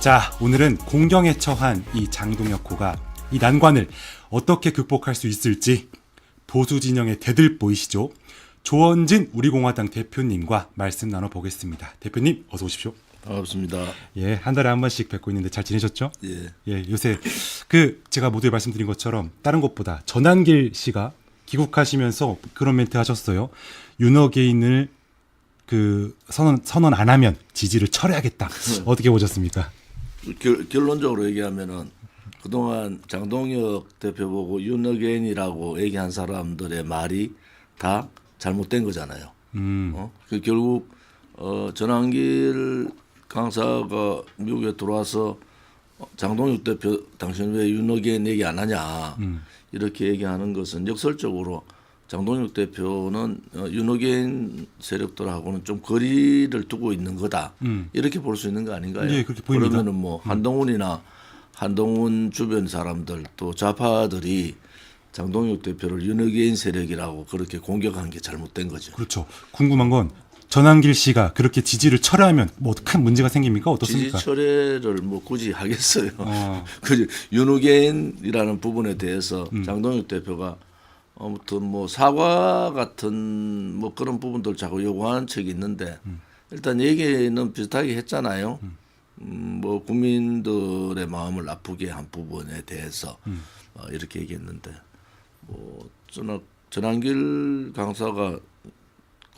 자, 오늘은 공경에 처한 이 장동혁호가 이 난관을 어떻게 극복할 수 있을지 보수 진영의 대들보이시죠? 조원진 우리공화당 대표님과 말씀 나눠보겠습니다. 대표님 어서 오십시오. 반갑습니다. 예, 한 달에 한 번씩 뵙고 있는데 잘 지내셨죠? 예. 예, 요새 제가 모두에 말씀드린 것처럼 다른 것보다 전한길 씨가 귀국하시면서 그런 멘트 하셨어요. 윤어게인을 선언 안 하면 지지를 철회하겠다. 어떻게 보셨습니까? 결론적으로 얘기하면은 그동안 장동혁 대표 보고 윤어게인이라고 얘기한 사람들의 말이 다 잘못된 거잖아요. 결국 전한길 강사가 미국에 들어와서 장동혁 대표 당신 왜 윤어게인 얘기 안 하냐 이렇게 얘기하는 것은 역설적으로 장동혁 대표는 윤어게인 세력들하고는 좀 거리를 두고 있는 거다 이렇게 볼 수 있는 거 아닌가요? 예, 그렇게 보입니다. 그러면은 뭐 한동훈이나 한동훈 주변 사람들 또 좌파들이 장동혁 대표를 윤어게인 세력이라고 그렇게 공격한 게 잘못된 거죠. 그렇죠. 궁금한 건 전한길 씨가 그렇게 지지를 철회하면 뭐 큰 문제가 생깁니까? 어떻습니까? 지지 철회를 뭐 굳이 하겠어요. 그 윤어게인이라는 부분에 대해서 장동혁 대표가 아무튼 뭐 사과 같은 뭐 그런 부분들 자꾸 요구하는 책이 있는데 일단 얘기는 비슷하게 했잖아요. 뭐 국민들의 마음을 아프게 한 부분에 대해서 이렇게 얘기했는데 뭐 전한길 강사가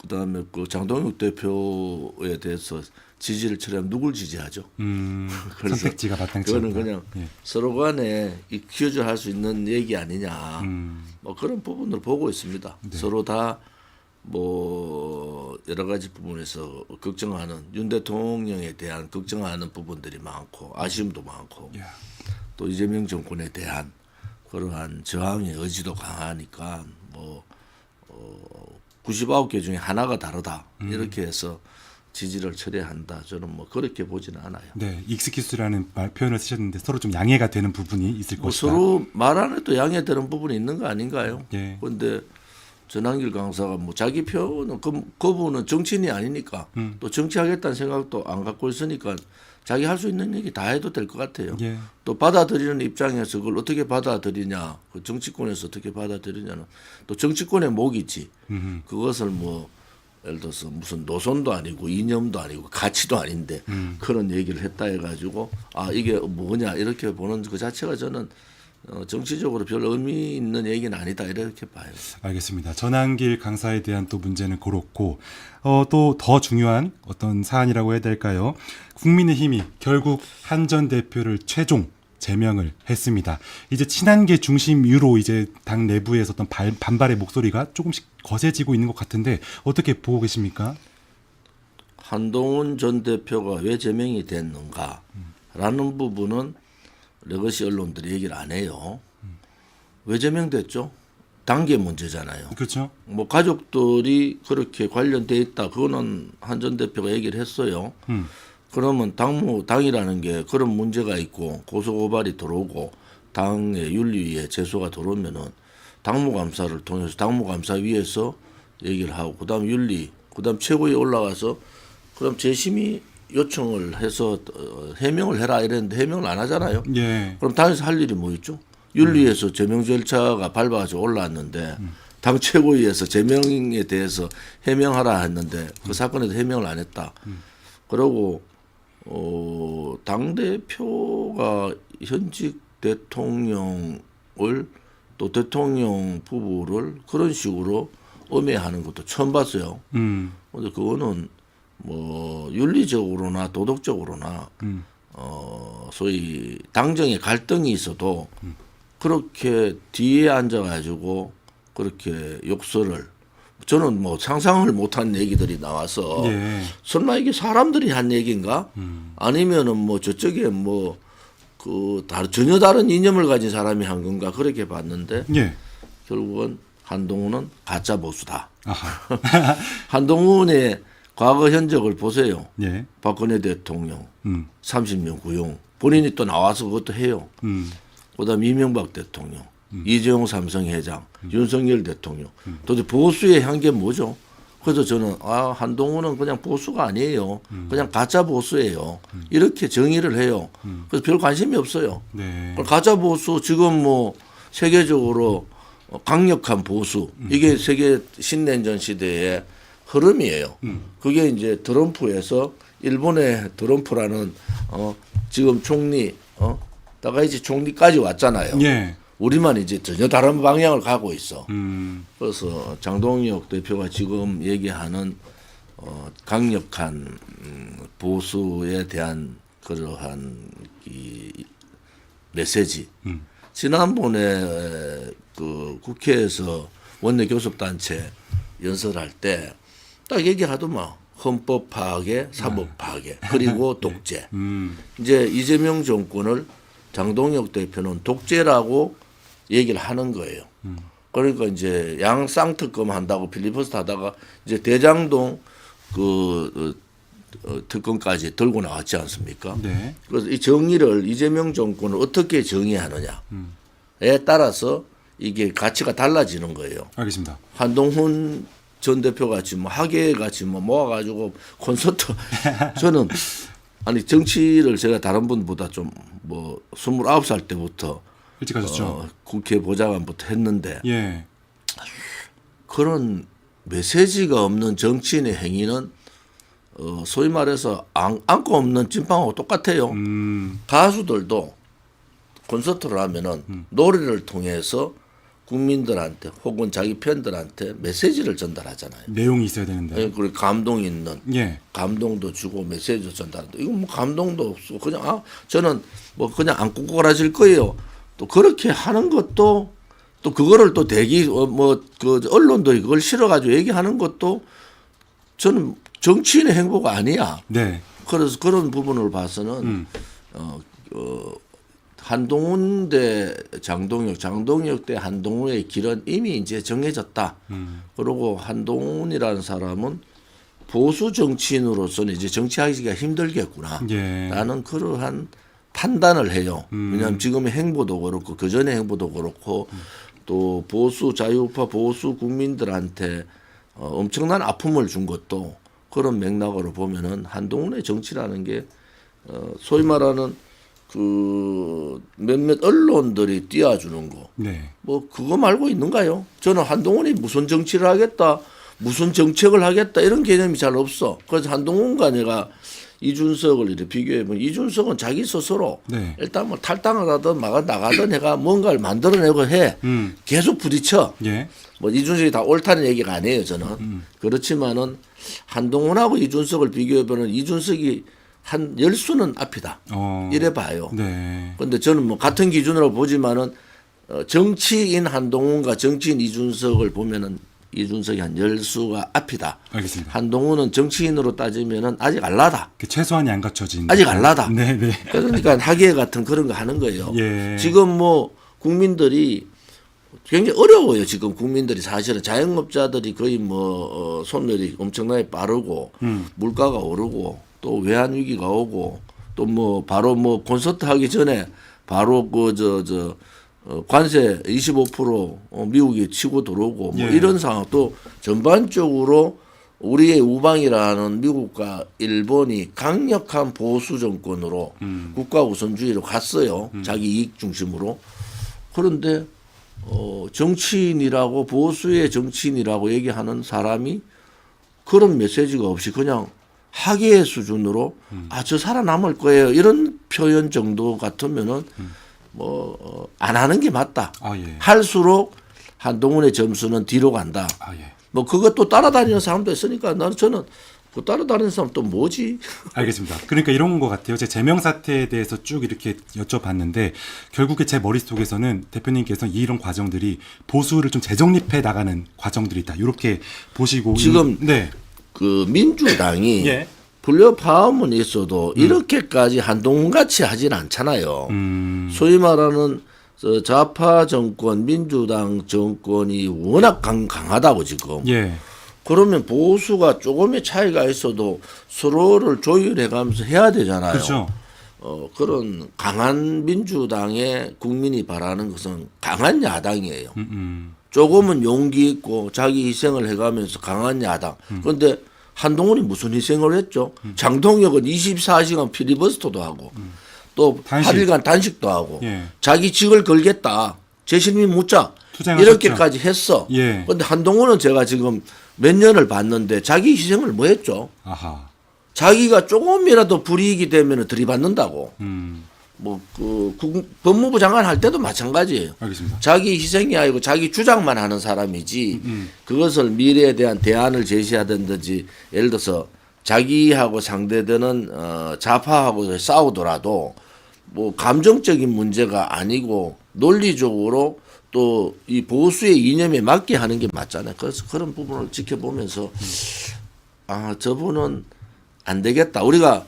그다음에 그 장동혁 대표에 대해서 지지를 철회하면 누굴 지지하죠? 선택지가 마땅치 않다. 그거는 그냥 예. 서로 간에 익스큐즈 할 수 있는 얘기 아니냐. 뭐 그런 부분을 보고 있습니다. 네. 서로 다 뭐 여러 가지 부분에서 걱정하는 윤 대통령에 대한 걱정하는 부분들이 많고 아쉬움도 많고 야. 또 이재명 정권에 대한 그러한 저항의 의지도 강하니까 뭐 99개 중에 하나가 다르다 이렇게 해서 지지를 철회한다. 저는 뭐 그렇게 보지는 않아요. 네, 익스큐스라는 표현을 쓰셨는데 서로 좀 양해가 되는 부분이 있을 뭐 것이다. 서로 말 안 해도 양해되는 부분이 있는 거 아닌가요? 예. 그런데 전한길 강사가 뭐 자기 표는 그분은 정치인이 아니니까 또 정치하겠다는 생각도 안 갖고 있으니까 자기 할 수 있는 얘기 다 해도 될 것 같아요. 예. 또 받아들이는 입장에서 그걸 어떻게 받아들이냐, 그 정치권에서 어떻게 받아들이냐는 또 정치권의 목이 있지. 그것을 뭐 예를 들어서 무슨 노선도 아니고 이념도 아니고 가치도 아닌데 그런 얘기를 했다 해가지고 아 이게 뭐냐 이렇게 보는 그 자체가 저는 정치적으로 별 의미 있는 얘기는 아니다 이렇게 봐요. 알겠습니다. 전한길 강사에 대한 또 문제는 그렇고 또 더 중요한 어떤 사안이라고 해야 될까요? 국민의힘이 결국 한 전 대표를 최종 제명을 했습니다. 이제 친한계 중심으로 이제 당 내부에서 어떤 반발의 목소리가 조금씩 거세지고 있는 것 같은데 어떻게 보고 계십니까? 한동훈 전 대표가 왜 제명이 됐는가라는 부분은 레거시 언론들이 얘기를 안 해요. 왜 제명됐죠? 단계 문제잖아요. 그렇죠. 뭐 가족들이 그렇게 관련돼 있다. 그거는 한 전 대표가 얘기를 했어요. 그러면 당이라는 게 그런 문제가 있고 고소고발이 들어오고 당의 윤리위에 제소가 들어오면은 당무감사를 통해서 당무감사위에서 얘기를 하고 그다음 윤리, 그다음 최고위에 올라가서 그럼 재심의 요청을 해서 해명을 해라 이랬는데 해명을 안 하잖아요. 예. 그럼 당에서 할 일이 뭐 있죠? 윤리에서 제명 절차가 밟아서 올라왔는데 당 최고위에서 제명에 대해서 해명하라 했는데 그 사건에도 해명을 안 했다. 그리고 당 대표가 현직 대통령을 또 대통령 부부를 그런 식으로 음해하는 것도 처음 봤어요. 근데 그거는 뭐 윤리적으로나 도덕적으로나 소위 당정의 갈등이 있어도 그렇게 뒤에 앉아가지고 그렇게 욕설을 저는 뭐 상상을 못한 얘기들이 나와서 예. 설마 이게 사람들이 한 얘기인가? 아니면은 뭐 저쪽에 뭐 전혀 다른 이념을 가진 사람이 한 건가 그렇게 봤는데 예. 결국은 한동훈은 가짜 보수다. 아하. 한동훈의 과거 현적을 보세요. 예. 박근혜 대통령 30년 구형 본인이 또 나와서 그것도 해요. 그다음 이명박 대통령, 이재용 삼성 회장, 윤석열 대통령. 도대체 보수의 향기는 뭐죠? 그래서 저는 한동훈은 그냥 보수가 아니에요. 그냥 가짜 보수예요. 이렇게 정의를 해요. 그래서 별 관심이 없어요. 네. 가짜 보수 지금 뭐 세계적으로 강력한 보수 이게 세계 신냉전 시대의 흐름이에요. 그게 이제 트럼프에서 일본의 트럼프라는 지금 총리 다가이치 총리까지 왔잖아요. 예. 우리만 이제 전혀 다른 방향을 가고 있어. 음. 그래서 장동혁 대표가 지금 얘기하는 강력한 보수에 대한 그러한 이 메시지. 지난번에 그 국회에서 원내 교섭단체 연설할 때 딱 얘기하더만 헌법 파괴, 사법 파괴, 그리고 독재. 이제 이재명 정권을 장동혁 대표는 독재라고 얘기를 하는 거예요. 그러니까 이제 양쌍특검 한다고 필리버스터 하다가 이제 대장동 그 특검까지 들고 나왔지 않습니까? 네. 그래서 이 정의를 이재명 정권을 어떻게 정의하느냐에 따라서 이게 가치가 달라지는 거예요. 알겠습니다. 한동훈 전 대표 같이 뭐 하계 같이 뭐 모아가지고 콘서트 저는 아니 정치를 제가 다른 분보다 좀 뭐 29살 때부터 일찍 하셨죠? 국회 보좌관부터 했는데 예. 그런 메시지가 없는 정치인의 행위는 소위 말해서 안고 없는 찐빵하고 똑같아요. 가수들도 콘서트를 하면은 노래를 통해서 국민들한테 혹은 자기 팬들한테 메시지를 전달하잖아요. 내용이 있어야 되는데. 그리고 감동 있는 예. 감동도 주고 메시지도 전달한다. 이건 뭐 감동도 없고 그냥 저는 뭐 그냥 안 꼬꾸라질 거예요. 또 그렇게 하는 것도 또 그거를 또 대기 뭐 그 언론도 그걸 실어가지고 얘기하는 것도 저는 정치인의 행보가 아니야. 네. 그래서 그런 부분을 봐서는 한동훈 대 장동혁, 장동혁 대 한동훈의 길은 이미 이제 정해졌다. 그리고 한동훈이라는 사람은 보수 정치인으로서는 이제 정치하기가 힘들겠구나. 예. 라는 그러한 판단을 해요. 왜냐하면 지금의 행보도 그렇고 그 전의 행보도 그렇고 또 보수 자유파 보수 국민들한테 엄청난 아픔을 준 것도 그런 맥락으로 보면은 한동훈의 정치라는 게 소위 말하는 그 몇몇 언론들이 띄워주는 거. 네. 뭐 그거 말고 있는가요? 저는 한동훈이 무슨 정치를 하겠다, 무슨 정책을 하겠다 이런 개념이 잘 없어. 그래서 한동훈과 내가 이준석을 이렇게 비교해보면 이준석은 자기 스스로 네. 일단 뭐 탈당을 하든 나가든 해가 뭔가를 만들어내고 해. 계속 부딪혀. 예. 뭐 이준석이 다 옳다는 얘기가 아니에요, 저는. 그렇지만은 한동훈하고 이준석을 비교해보면 이준석이 한 10수는 앞이다. 이래 봐요. 네. 그런데 저는 뭐 같은 기준으로 보지만은 정치인 한동훈과 정치인 이준석을 보면은 이준석이 한 10수가 앞이다. 알겠습니다. 한동훈은 정치인으로 따지면은 아직 알라다. 그 최소한이 안 갖춰진. 아직 알라다. 네, 네. 그러니까 하계 같은 그런 거 하는 거예요. 예. 지금 뭐 국민들이 굉장히 어려워요. 지금 국민들이 사실은 자영업자들이 거의 뭐 손열이 엄청나게 빠르고 물가가 오르고 또 외환 위기가 오고 또 뭐 바로 뭐 콘서트 하기 전에 바로 그 관세 25% 미국이 치고 들어오고 뭐 예. 이런 상황 또 전반적으로 우리의 우방이라는 미국과 일본이 강력한 보수 정권으로 국가 우선주의로 갔어요. 자기 이익 중심으로. 그런데 정치인이라고 보수의 정치인이라고 얘기하는 사람이 그런 메시지가 없이 그냥 학예의 수준으로 저 살아남을 거예요 이런 표현 정도 같으면은 뭐 안 하는 게 맞다. 예. 할수록 한동훈의 점수는 뒤로 간다. 예. 뭐 그것도 따라다니는 사람도 있으니까 저는 그 따라다니는 사람 또 뭐지? 알겠습니다. 그러니까 이런 것 같아요. 제 제명 사태에 대해서 쭉 이렇게 여쭤봤는데 결국에 제 머릿속에서는 대표님께서 이런 과정들이 보수를 좀 재정립해 나가는 과정들이다. 이렇게 보시고 지금 네. 그 민주당이 예. 불협화음은 있어도 이렇게까지 한동훈 같이 하진 않잖아요. 소위 말하는 좌파 정권, 민주당 정권이 워낙 강하다고 지금. 예. 그러면 보수가 조금의 차이가 있어도 서로를 조율해가면서 해야 되잖아요. 그렇죠. 그런 강한 민주당의 국민이 바라는 것은 강한 야당이에요. 조금은 용기 있고 자기 희생을 해가면서 강한 야당. 그런데 한동훈이 무슨 희생을 했죠? 장동혁은 24시간 피리버스터도 하고 또 단식. 8일간 단식도 하고 예. 자기 자기 직을 걸겠다. 재신임 묻자. 투쟁하셨죠. 이렇게까지 했어. 예. 그런데 한동훈은 제가 지금 몇 년을 봤는데 자기 희생을 뭐 했죠? 아하. 자기가 조금이라도 불이익이 되면 들이받는다고. 법무부 장관 할 때도 마찬가지예요. 알겠습니다. 자기 희생이 아니고 자기 주장만 하는 사람이지 그것을 미래에 대한 대안을 제시하든지 예를 들어서 자기하고 상대되는 좌파하고 싸우더라도 뭐 감정적인 문제가 아니고 논리적으로 또 이 보수의 이념에 맞게 하는 게 맞잖아요. 그래서 그런 부분을 지켜보면서 아 저분은 안 되겠다. 우리가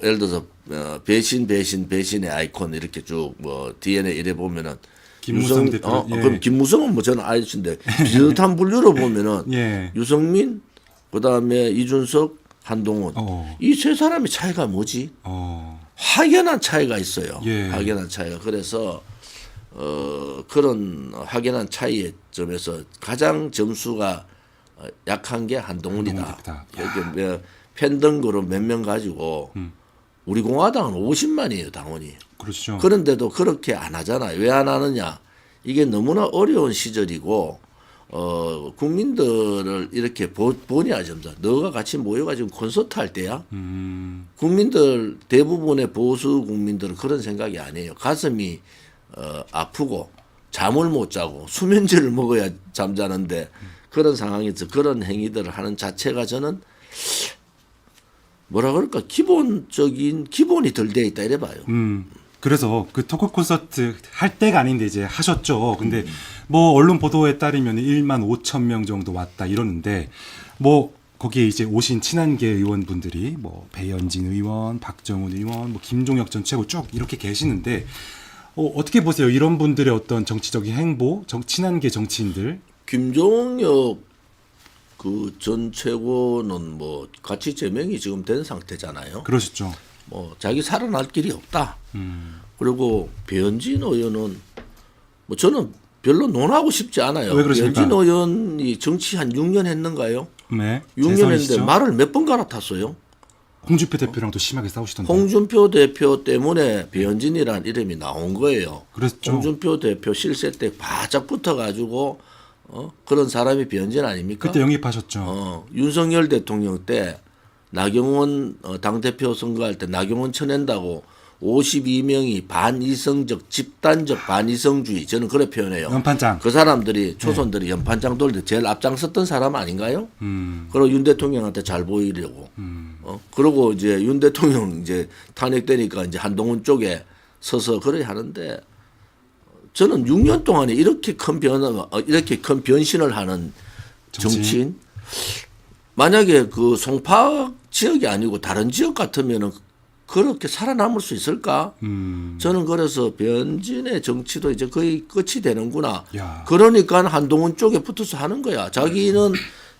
예를 들어서 배신의 아이콘 이렇게 쭉 뭐 DNA 이래 보면은 김무성 대표. 예. 그럼 김무성은 뭐 저는 아저씨인데 비슷한 분류로 보면은 예. 유승민 그다음에 이준석 한동훈 이 세 사람의 차이가 뭐지? 확연한 차이가 있어요. 예. 확연한 차이가. 그래서 그런 확연한 차이의 점에서 가장 점수가 약한 게 한동훈이다. 여기 팬등그룹 몇 명 가지고 우리 공화당은 50만이에요 당원이. 그렇죠. 그런데도 그렇게 안 하잖아요. 왜 안 하느냐? 이게 너무나 어려운 시절이고 국민들을 이렇게 보냐 점점 너가 같이 모여가지고 콘서트 할 때야. 국민들 대부분의 보수 국민들은 그런 생각이 아니에요. 가슴이 아프고 잠을 못 자고 수면제를 먹어야 잠자는데 그런 상황에서 그런 행위들을 하는 자체가 저는 뭐라 그럴까 기본이 덜 돼 있다 이래 봐요. 그래서 그 토크 콘서트 할 때가 아닌데 이제 하셨죠. 근데 뭐 언론 보도에 따르면 1만 5천 명 정도 왔다 이러는데 뭐 거기에 이제 오신 친한계 의원분들이 뭐 배현진 의원, 박정훈 의원, 뭐 김종혁 전 최고 쭉 이렇게 계시는데 어떻게 보세요? 이런 분들의 어떤 정치적인 행보, 친한계 정치인들. 김종혁 그 전 최고는 뭐 같이 제명이 지금 된 상태잖아요. 그러셨죠. 뭐 자기 살아날 길이 없다. 그리고 배현진 의원은 뭐 저는 별로 논하고 싶지 않아요. 왜 그러십니까? 배현진 의원이 정치 한 6년 했는가요? 네. 6년 했는데 재선이시죠? 말을 몇 번 갈아탔어요. 홍준표 대표랑도 심하게 싸우시던데. 홍준표 대표 때문에 배현진이라는 이름이 나온 거예요. 그랬죠. 홍준표 대표 실세 때 바짝 붙어가지고 그런 사람이 배현진 아닙니까? 그때 영입하셨죠. 윤석열 대통령 때 나경원 당대표 선거할 때 나경원 쳐낸다고 52명이 반이성적 집단적 반이성주의 저는 그래 표현해요. 연판장. 그 사람들이 초선들이 연판장 돌 때 제일 앞장섰던 사람 아닌가요? 그리고 윤 대통령한테 잘 보이려고. 그러고 이제 윤 대통령 이제 탄핵되니까 이제 한동훈 쪽에 서서 그래 하는데 저는 6년 동안에 이렇게 큰 변신을 하는 정치인 만약에 그 송파 지역이 아니고 다른 지역 같으면은 그렇게 살아남을 수 있을까? 저는 그래서 변진의 정치도 이제 거의 끝이 되는구나. 야. 그러니까 한동훈 쪽에 붙어서 하는 거야. 자기는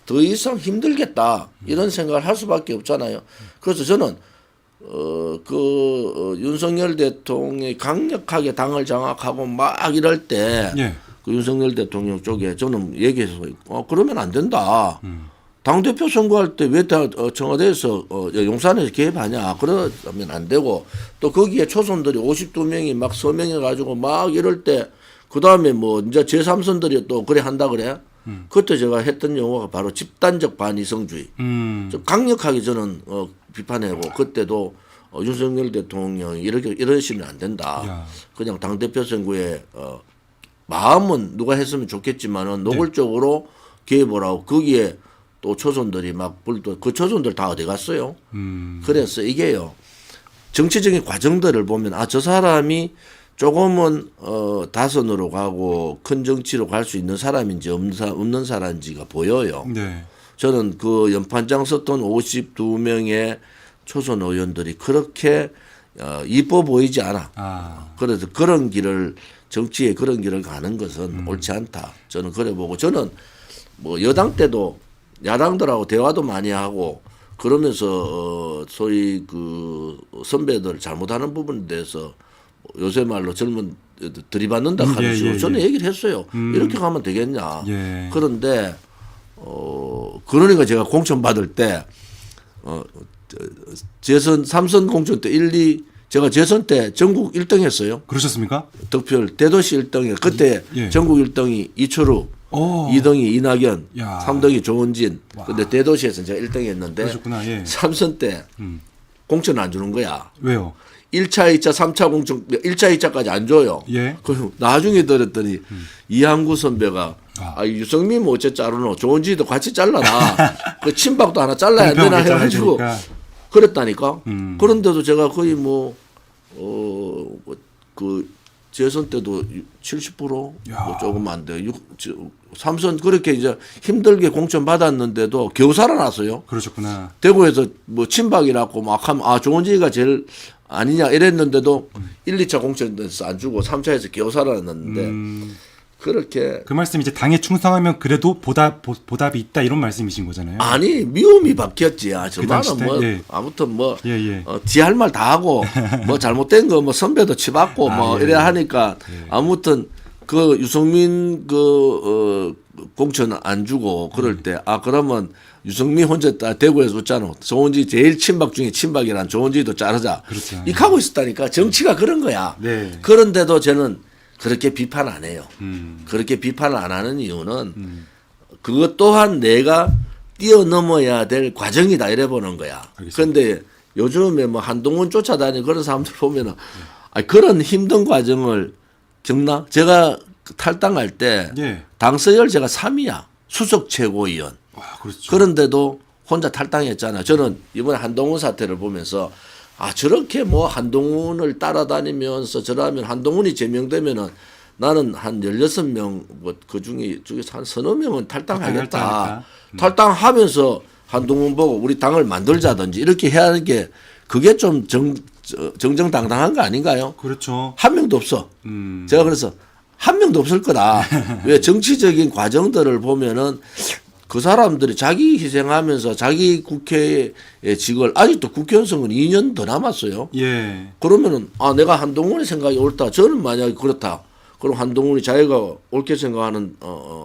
더 이상 힘들겠다 이런 생각을 할 수밖에 없잖아요. 그래서 저는 윤석열 대통령이 강력하게 당을 장악하고 막 이럴 때 예. 그 윤석열 대통령 쪽에 저는 얘기해서 그러면 안 된다. 당대표 선거할 때 왜 청와대에서 용산에서 개입하냐. 그러면 안 되고 또 거기에 초선들이 52명이 막 서명해가지고 막 이럴 때 그 다음에 뭐 이제 제3선들이 또 그래 한다 그래. 그때 제가 했던 용어가 바로 집단적 반이성주의. 좀 강력하게 저는 비판하고 그때도 윤석열 대통령이 이러시면 안 된다. 야. 그냥 당대표 선거에 마음은 누가 했으면 좋겠지만은 노골적으로 개입을 하고 거기에 또 초선들이 막 불도 그 초선들 다 어디 갔어요? 그래서 이게요. 정치적인 과정들을 보면 저 사람이 조금은 다선으로 가고 큰 정치로 갈 수 있는 사람인지 없는 사람인지가 보여요. 네. 저는 그 연판장 썼던 52명의 초선 의원들이 그렇게 이뻐 보이지 않아. 그래서 그런 길을 정치에 그런 길을 가는 것은 옳지 않다. 저는 그래 보고 저는 뭐 여당 때도 야당들하고 대화도 많이 하고 그러면서 소위 그 선배들 잘못하는 부분에 대해서 요새 말로 젊은 들이받는다 하면서 예, 예. 저는 얘기를 했어요. 이렇게 가면 되겠냐. 예. 그런데 그러니까 제가 공천 받을 때 재선 3선 공천 때 제가 재선 때 전국 1등 했어요. 그러셨습니까? 득표율 대도시 1등이에요. 그때 예. 전국 1등이 이철우, 오. 2등이 이낙연, 야. 3등이 조원진. 와. 근데 대도시에서 제가 1등 했는데 그러셨구나. 예. 3선 때 공천 안 주는 거야. 왜요? 1차, 2차, 3차 공천 1차, 2차까지 안 줘요. 예. 그 나중에 들었더니 이항구 선배가 유승민 뭐 어째 자르노 조원진도 같이 잘라라. 그 친박도 하나 잘라야 되나 공평하게 해가지고 잘라야 그랬다니까. 그런데도 제가 거의 그 재선 때도 70%뭐 야. 조금 안 돼. 3선 그렇게 이제 힘들게 공천 받았는데도 겨우 살아났어요. 그러셨구나. 대구에서 뭐 친박이라고 막 하면 조원진이가 제일 아니냐 이랬는데도 1, 2차 공천에서 안 주고 3차에서 겨우 살아났는데 그렇게 그 말씀 이제 당에 충성하면 그래도 보답이 있다 이런 말씀이신 거잖아요. 아니 미움이 바뀌었지. 저 그 말은 당시 때? 뭐 예. 아무튼 뭐 예, 예. 지 할 말 다 하고 뭐 잘못된 거 뭐 선배도 치받고 뭐 예. 이래 하니까 아무튼 그 유승민 공천 안 주고 그럴 때 그러면 유승민 혼자 대구에서 웃잖아. 조원지 제일 친박 중에 친박이란 조원지도 자르자. 그렇죠. 이렇게 하고 있었다니까. 정치가 그런 거야. 네. 그런데도 저는 그렇게 비판 안 해요. 그렇게 비판을 안 하는 이유는 그것 또한 내가 뛰어넘어야 될 과정이다 이래 보는 거야. 그런데 요즘에 뭐 한동훈 쫓아다니는 그런 사람들 보면은 그런 힘든 과정을 겪나? 제가 탈당할 때 예. 당서열 제가 3위야. 수석 최고위원. 그렇죠. 그런데도 혼자 탈당했잖아요. 저는 이번에 한동훈 사태를 보면서 저렇게 뭐 한동훈을 따라다니면서 저러면 한동훈이 제명되면은 나는 한 16명 그 중에서 한 서너 명은 탈당하겠다. 탈당하면서 한동훈 보고 우리 당을 만들자든지 이렇게 해야 하는 게 그게 좀 정정당당한 거 아닌가요? 그렇죠. 한 명도 없어. 제가 그래서 한 명도 없을 거다. 왜 정치적인 과정들을 보면은 그 사람들이 자기 희생하면서 자기 국회의 직을 아직도 국회의원 선거는 2년 더 남았어요. 예. 그러면은 내가 한동훈의 생각이 옳다. 저는 만약에 그렇다. 그럼 한동훈이 자기가 옳게 생각하는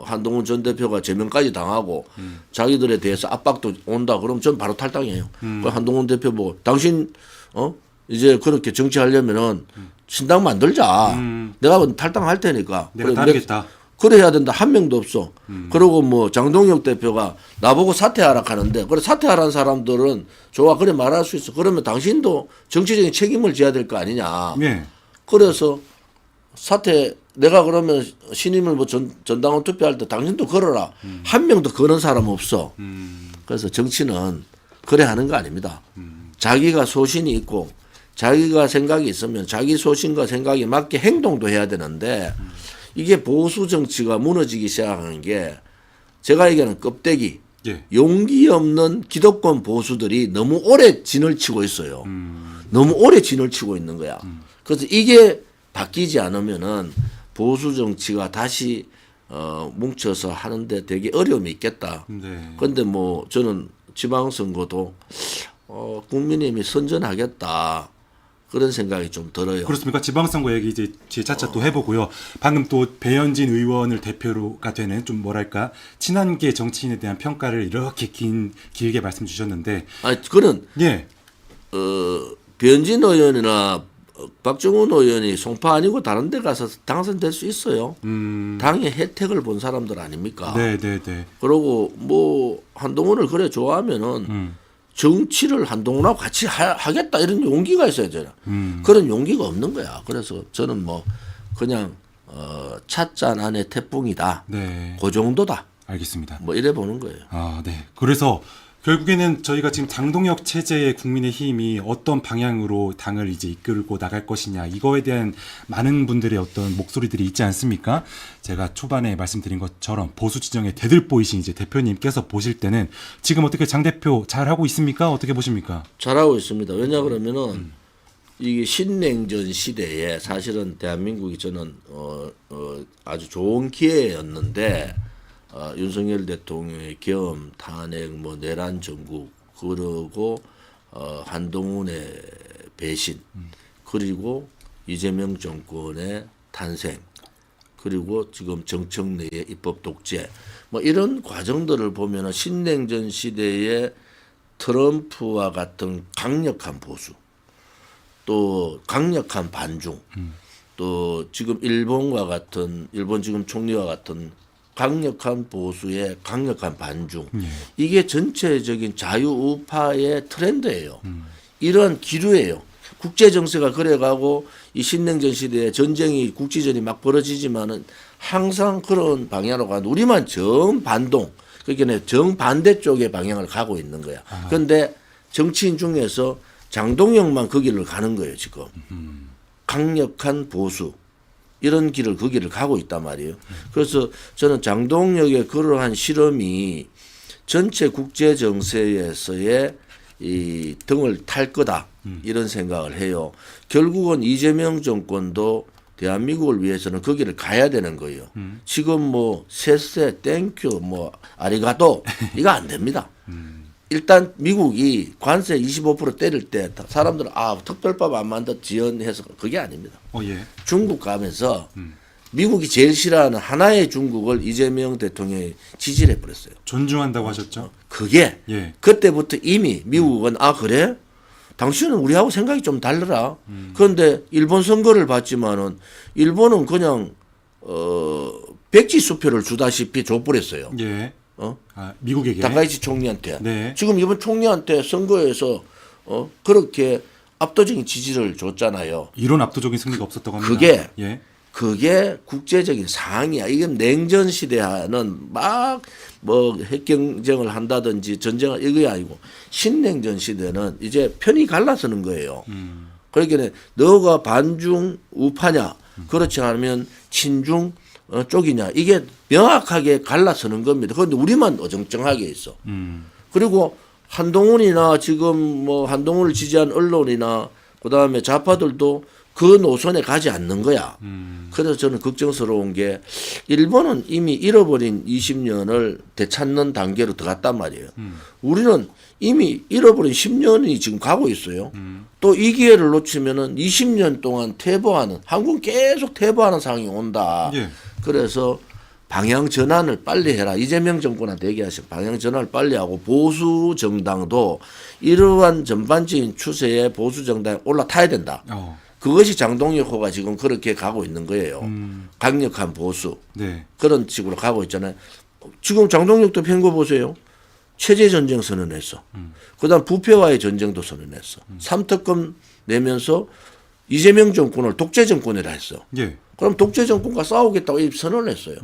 한동훈 전 대표가 제명까지 당하고 자기들에 대해서 압박도 온다. 그럼 전 바로 탈당해요. 그 한동훈 대표 보고 당신 이제 그렇게 정치하려면은 신당 만들자. 내가 탈당할 테니까. 내가 따르겠다. 그래 해야 된다. 한 명도 없어. 그리고 뭐 장동혁 대표가 나보고 사퇴하라 하는데 그래 사퇴하라는 사람들은 좋아 그래 말할 수 있어. 그러면 당신도 정치적인 책임을 져야 될 거 아니냐. 예. 그래서 내가 그러면 신임을 뭐 전당원 투표할 때 당신도 걸어라. 한 명도 거는 사람 없어. 그래서 정치는 그래 하는 거 아닙니다. 자기가 소신이 있고 자기가 생각이 있으면 자기 소신과 생각에 맞게 행동도 해야 되는데 이게 보수 정치가 무너지기 시작하는 게 제가 얘기하는 껍데기, 예. 용기 없는 기득권 보수들이 너무 오래 진을 치고 있어요. 너무 오래 진을 치고 있는 거야. 그래서 이게 바뀌지 않으면은 보수 정치가 다시 뭉쳐서 하는데 되게 어려움이 있겠다. 네. 그런데 뭐 저는 지방선거도 국민의힘이 선전하겠다. 그런 생각이 좀 들어요. 그렇습니까? 지방선거 얘기 이제 차차 또 해보고요. 방금 또 배현진 의원을 대표로가 되는 좀 뭐랄까 친한계 정치인에 대한 평가를 이렇게 길게 말씀 주셨는데, 그는 예, 배현진 의원이나 박정훈 의원이 송파 아니고 다른 데 가서 당선될 수 있어요. 당의 혜택을 본 사람들 아닙니까? 네, 네, 네. 그리고 뭐 한동훈을 그래 좋아하면은 정치를 한동훈하고 같이 하겠다 이런 용기가 있어야 되나. 그런 용기가 없는 거야. 그래서 저는 뭐 그냥 찻잔 안에 태풍이다. 네. 그 정도다. 알겠습니다. 뭐 이래 보는 거예요. 네. 그래서 결국에는 저희가 지금 장동혁 체제의 국민의힘이 어떤 방향으로 당을 이제 이끌고 나갈 것이냐 이거에 대한 많은 분들의 어떤 목소리들이 있지 않습니까? 제가 초반에 말씀드린 것처럼 보수 지정의 대들보이신 이제 대표님께서 보실 때는 지금 어떻게 장 대표 잘 하고 있습니까? 어떻게 보십니까? 잘하고 있습니다. 왜냐 그러면은 이게 신냉전 시대에 사실은 대한민국이 저는 아주 좋은 기회였는데. 윤석열 대통령의 계엄, 탄핵, 뭐 내란 정국, 그리고 한동훈의 배신, 그리고 이재명 정권의 탄생 그리고 지금 정청래의 입법 독재 뭐 이런 과정들을 보면은 신냉전 시대의 트럼프와 같은 강력한 보수 또 강력한 반중 또 지금 일본과 같은 일본 지금 총리와 같은 강력한 보수의 강력한 반중 이게 전체적인 자유우파의 트렌드예요. 이런 기류예요. 국제 정세가 그래가고 이 신냉전 시대에 전쟁이 국지전이 막 벌어지지만은 항상 그런 방향으로 가는 우리만 정반동 그러니까 정반대 쪽의 방향을 가고 있는 거야. 그런데 정치인 중에서 장동혁만 그 길을 가는 거예요 지금. 강력한 보수 이런 길을 그 길을 가고 있단 말이에요. 그래서 저는 장동혁의 그러한 실험이 전체 국제 정세에서의 이 등을 탈 거다 이런 생각을 해요. 결국은 이재명 정권도 대한민국을 위해서는 그 길을 가야 되는 거예요. 지금 뭐 세세 땡큐 뭐 아리가또 이거 안 됩니다. 일단 미국이 관세 25% 때릴 때 사람들은 특별법 안 만들 지연해서 그게 아닙니다. 예. 중국 가면서 미국이 제일 싫어하는 하나의 중국을 이재명 대통령이 지지를 해버렸어요. 존중한다고 하셨죠? 그게 예. 그때부터 이미 미국은 그래? 당신은 우리하고 생각이 좀 다르라. 그런데 일본 선거를 봤지만은 일본은 그냥 백지 수표를 주다시피 줘버렸어요. 예. 미국에게. 다카이치 총리한테. 네. 지금 이번 총리한테 선거에서 그렇게 압도적인 지지를 줬잖아요. 이런 압도적인 승리가 없었다고 합니다. 그게 국제적인 상황이야. 이건 냉전 시대는 막 뭐 핵 경쟁을 한다든지 전쟁을 이게 아니고 신냉전 시대는 이제 편이 갈라서는 거예요. 그러니까 너가 반중 우파냐 그렇지 않으면 친중 쪽이냐 이게 명확하게 갈라서는 겁니다. 그런데 우리만 어정쩡하게 있어. 그리고 한동훈이나 지금 뭐 한동훈을 지지한 언론이나 그다음에 좌파들도 그 노선에 가지 않는 거야. 그래서 저는 걱정스러운 게 일본은 이미 잃어버린 20년을 되찾는 단계로 들어갔단 말이에요. 우리는 이미 잃어버린 10년이 지금 가고 있어요. 또 이 기회를 놓치면은 20년 동안 퇴보하는 한국은 계속 퇴보하는 상황이 온다. 예. 그래서 방향 전환을 빨리 해라. 이재명 정권한테 얘기하시고 방향 전환을 빨리 하고 보수 정당도 이러한 전반적인 추세에 보수 정당에 올라타야 된다. 그것이 장동혁 호가 지금 그렇게 가고 있는 거예요. 강력한 보수. 네. 그런 식으로 가고 있잖아요. 지금 장동혁도 편 거 보세요. 체제 전쟁 선언했어. 그다음 부패와의 전쟁도 선언했어. 3특검 내면서 이재명 정권을 독재 정권이라 했어. 예. 그럼 독재 정권과 싸우겠다고 이 선언을 했어요.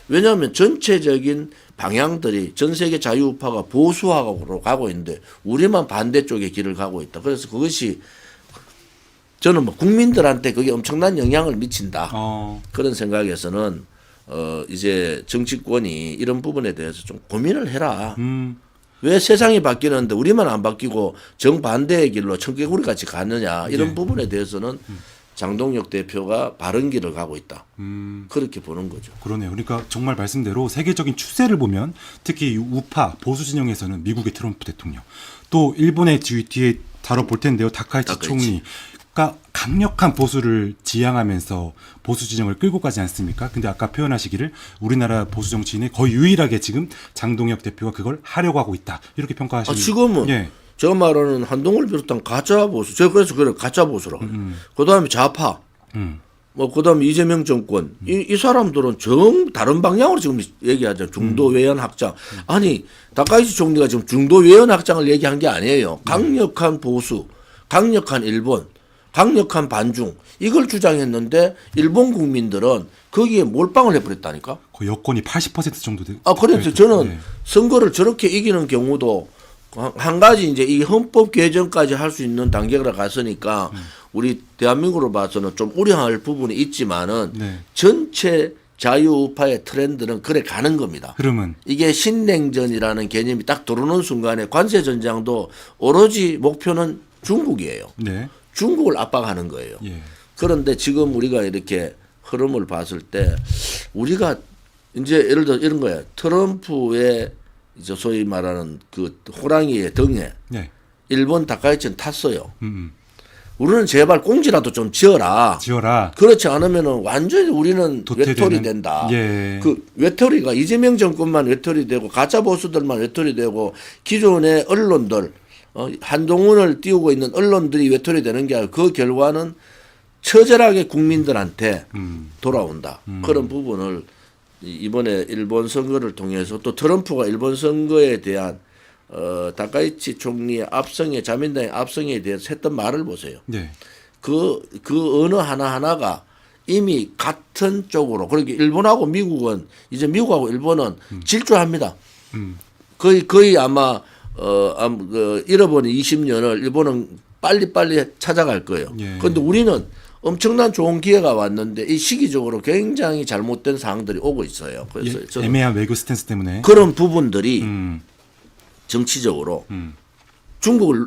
왜냐하면 전체적인 방향들이 전 세계 자유우파가 보수화로 가고 있는데 우리만 반대쪽의 길을 가고 있다. 그래서 그것이 저는 뭐 국민들한테 그게 엄청난 영향을 미친다. 그런 생각에서는 이제 정치권이 이런 부분에 대해서 좀 고민을 해라. 왜 세상이 바뀌는데 우리만 안 바뀌고 정반대의 길로 청개구리 같이 가느냐 이런 부분에 대해서는 장동혁 대표가 바른 길을 가고 있다. 그렇게 보는 거죠. 그러네요. 그러니까 정말 말씀대로 세계적인 추세를 보면 특히 우파 보수 진영에서는 미국의 트럼프 대통령 또 일본의 뒤에 다뤄볼 텐데요. 다카이치 총리가 강력한 보수를 지향하면서 보수 진영을 끌고 가지 않습니까? 근데 아까 표현하시기를 우리나라 보수 정치인의 거의 유일하게 지금 장동혁 대표가 그걸 하려고 하고 있다. 이렇게 평가하시는. 지금은 제가 말하는 한동훈을 비롯한 가짜 보수. 제가 그래서 그래 가짜 보수라고. 그다음에 좌파. 뭐 그다음에 이재명 정권. 이 사람들은 정 다른 방향으로 지금 얘기하죠. 중도 외연 확장. 아니 다카이치 총리가 지금 중도 외연 확장을 얘기한 게 아니에요. 강력한 보수, 강력한 일본, 강력한 반중 이걸 주장했는데 일본 국민들은 거기에 몰빵을 해버렸다니까. 거의 여권이 80% 정도 돼. 그래서 저는 선거를 저렇게 이기는 경우도 한 가지 이제 이 헌법 개정까지 할 수 있는 단계로 갔으니까 우리 대한민국으로 봐서는 좀 우려할 부분이 있지만은 전체 자유우파의 트렌드는 그래 가는 겁니다. 흐름은 이게 신냉전이라는 개념이 딱 들어오는 순간에 관세 전장도 오로지 목표는 중국이에요. 중국을 압박하는 거예요. 그런데 지금 우리가 이렇게 흐름을 봤을 때 우리가 이제 예를 들어 이런 거예요. 트럼프의 이제 소위 말하는 그 호랑이의 등에 일본 다카이치는 탔어요. 우리는 제발 꽁지라도 좀 지어라. 지어라. 그렇지 않으면은 완전히 우리는 도태되는? 외톨이 된다. 예. 그 외톨이가 이재명 정권만 외톨이 되고 가짜 보수들만 외톨이 되고 기존의 언론들 한동훈을 띄우고 있는 언론들이 외톨이 되는 게 아니라 그 결과는 처절하게 국민들한테 돌아온다. 그런 부분을 이번에 일본 선거를 통해서 또 트럼프가 일본 선거에 대한 다카이치 총리의 압승에 자민당의 압승에 대해서 했던 말을 보세요. 네. 그 어느 하나하나가 이미 같은 쪽으로 그러니까 일본하고 미국은 이제 미국하고 일본은 질주합니다. 거의 아마 잃어버린 20년을 일본은 빨리빨리 찾아갈 거예요. 예. 그런데 우리는 엄청난 좋은 기회가 왔는데 이 시기적으로 굉장히 잘못된 사항들이 오고 있어요. 그래서 예, 저는 애매한 외교 스탠스 때문에. 그런 부분들이 정치적으로 중국을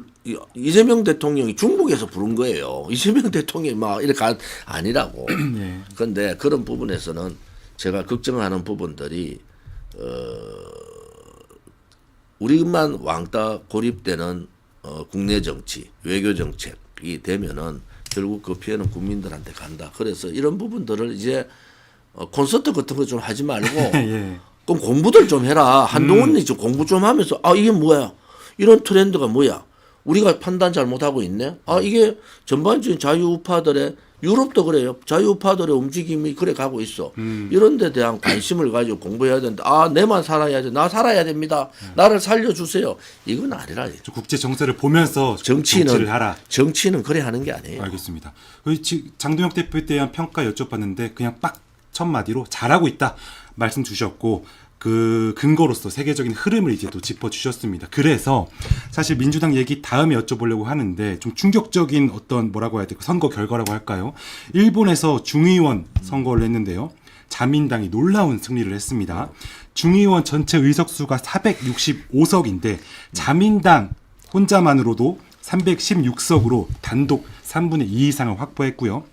이재명 대통령이 중국에서 부른 거예요. 이재명 대통령이 막 이렇게 아니라고. 예. 그런데 그런 부분에서는 제가 걱정하는 부분들이 우리만 왕따 고립되는 국내 정치, 외교 정책이 되면은 결국 그 피해는 국민들한테 간다. 그래서 이런 부분들을 이제 콘서트 같은 거 좀 하지 말고 예. 그럼 공부들 좀 해라. 한동훈이 좀 공부 좀 하면서 이게 뭐야? 이런 트렌드가 뭐야? 우리가 판단 잘못하고 있네. 이게 전반적인 자유우파들의 유럽도 그래요. 자유우파들의 움직임이 그래 가고 있어. 이런 데 대한 관심을 가지고 공부해야 된다. 내만 살아야지. 나 살아야 됩니다. 나를 살려주세요. 이건 아니라. 국제 정세를 보면서 정치를 하라. 정치는 그래 하는 게 아니에요. 알겠습니다. 장동혁 대표에 대한 평가 여쭤봤는데 그냥 딱 첫 마디로 잘하고 있다 말씀 주셨고 그 근거로서 세계적인 흐름을 이제 또 짚어주셨습니다. 그래서 사실 민주당 얘기 다음에 여쭤보려고 하는데 좀 충격적인 어떤 뭐라고 해야 될까 선거 결과라고 할까요? 일본에서 중의원 선거를 했는데요. 자민당이 놀라운 승리를 했습니다. 중의원 전체 의석수가 465석인데 자민당 혼자만으로도 316석으로 단독 3분의 2 이상을 확보했고요.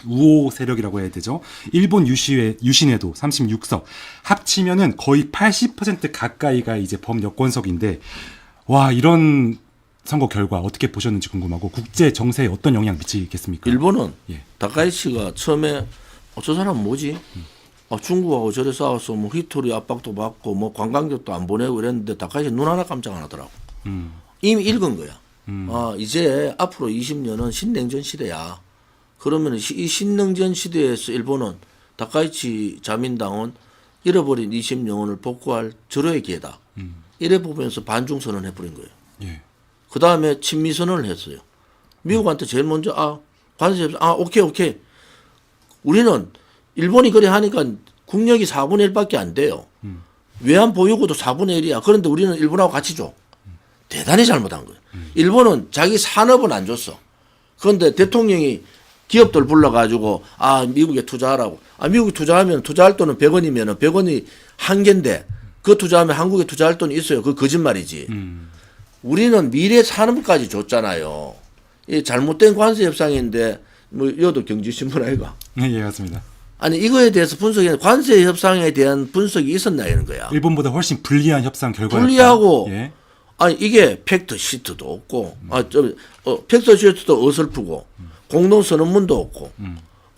우호 세력이라고 해야 되죠. 일본 유신회도 36석. 합치면은 거의 80% 가까이가 이제 범여권석인데 와 이런 선거 결과 어떻게 보셨는지 궁금하고 국제 정세에 어떤 영향 미치겠습니까? 일본은 예. 다카이치가 처음에 저 사람 뭐지? 중국하고 저래 싸워서 뭐 히토리 압박도 받고 뭐 관광객도 안 보내고 이랬는데 다카이치 눈 하나 깜짝 안 하더라고. 이미 읽은 거야. 이제 앞으로 20년은 신냉전 시대야. 그러면 이 신냉전 시대에서 일본은 다카이치 자민당은 잃어버린 20년을 복구할 절호의 기회다. 이래 보면서 반중 선언을 해버린 거예요. 예. 그 다음에 친미 선언을 했어요. 미국한테 제일 먼저 관세 협상 오케이. 우리는 일본이 그래 하니까 국력이 4분의 1밖에 안 돼요. 외환 보유고도 4분의 1이야. 그런데 우리는 일본하고 같이 줘. 대단히 잘못한 거예요. 일본은 자기 산업은 안 줬어. 그런데 대통령이 기업들 불러가지고 미국에 투자하라고. 미국에 투자하면 투자할 돈은 100원이면 100원이 한 개인데 그 투자하면 한국에 투자할 돈이 있어요. 그 거짓말이지. 우리는 미래 산업까지 줬잖아요. 이 잘못된 관세 협상인데 뭐 이것도 경제신문 아이가. 예, 맞습니다. 아니 이거에 대해서 분석이 관세 협상에 대한 분석이 있었나 이런 거야. 일본보다 훨씬 불리한 협상 결과였다. 불리하고 예. 이게 팩트 시트도 없고 팩트 시트도 어설프고 공동선언문도 없고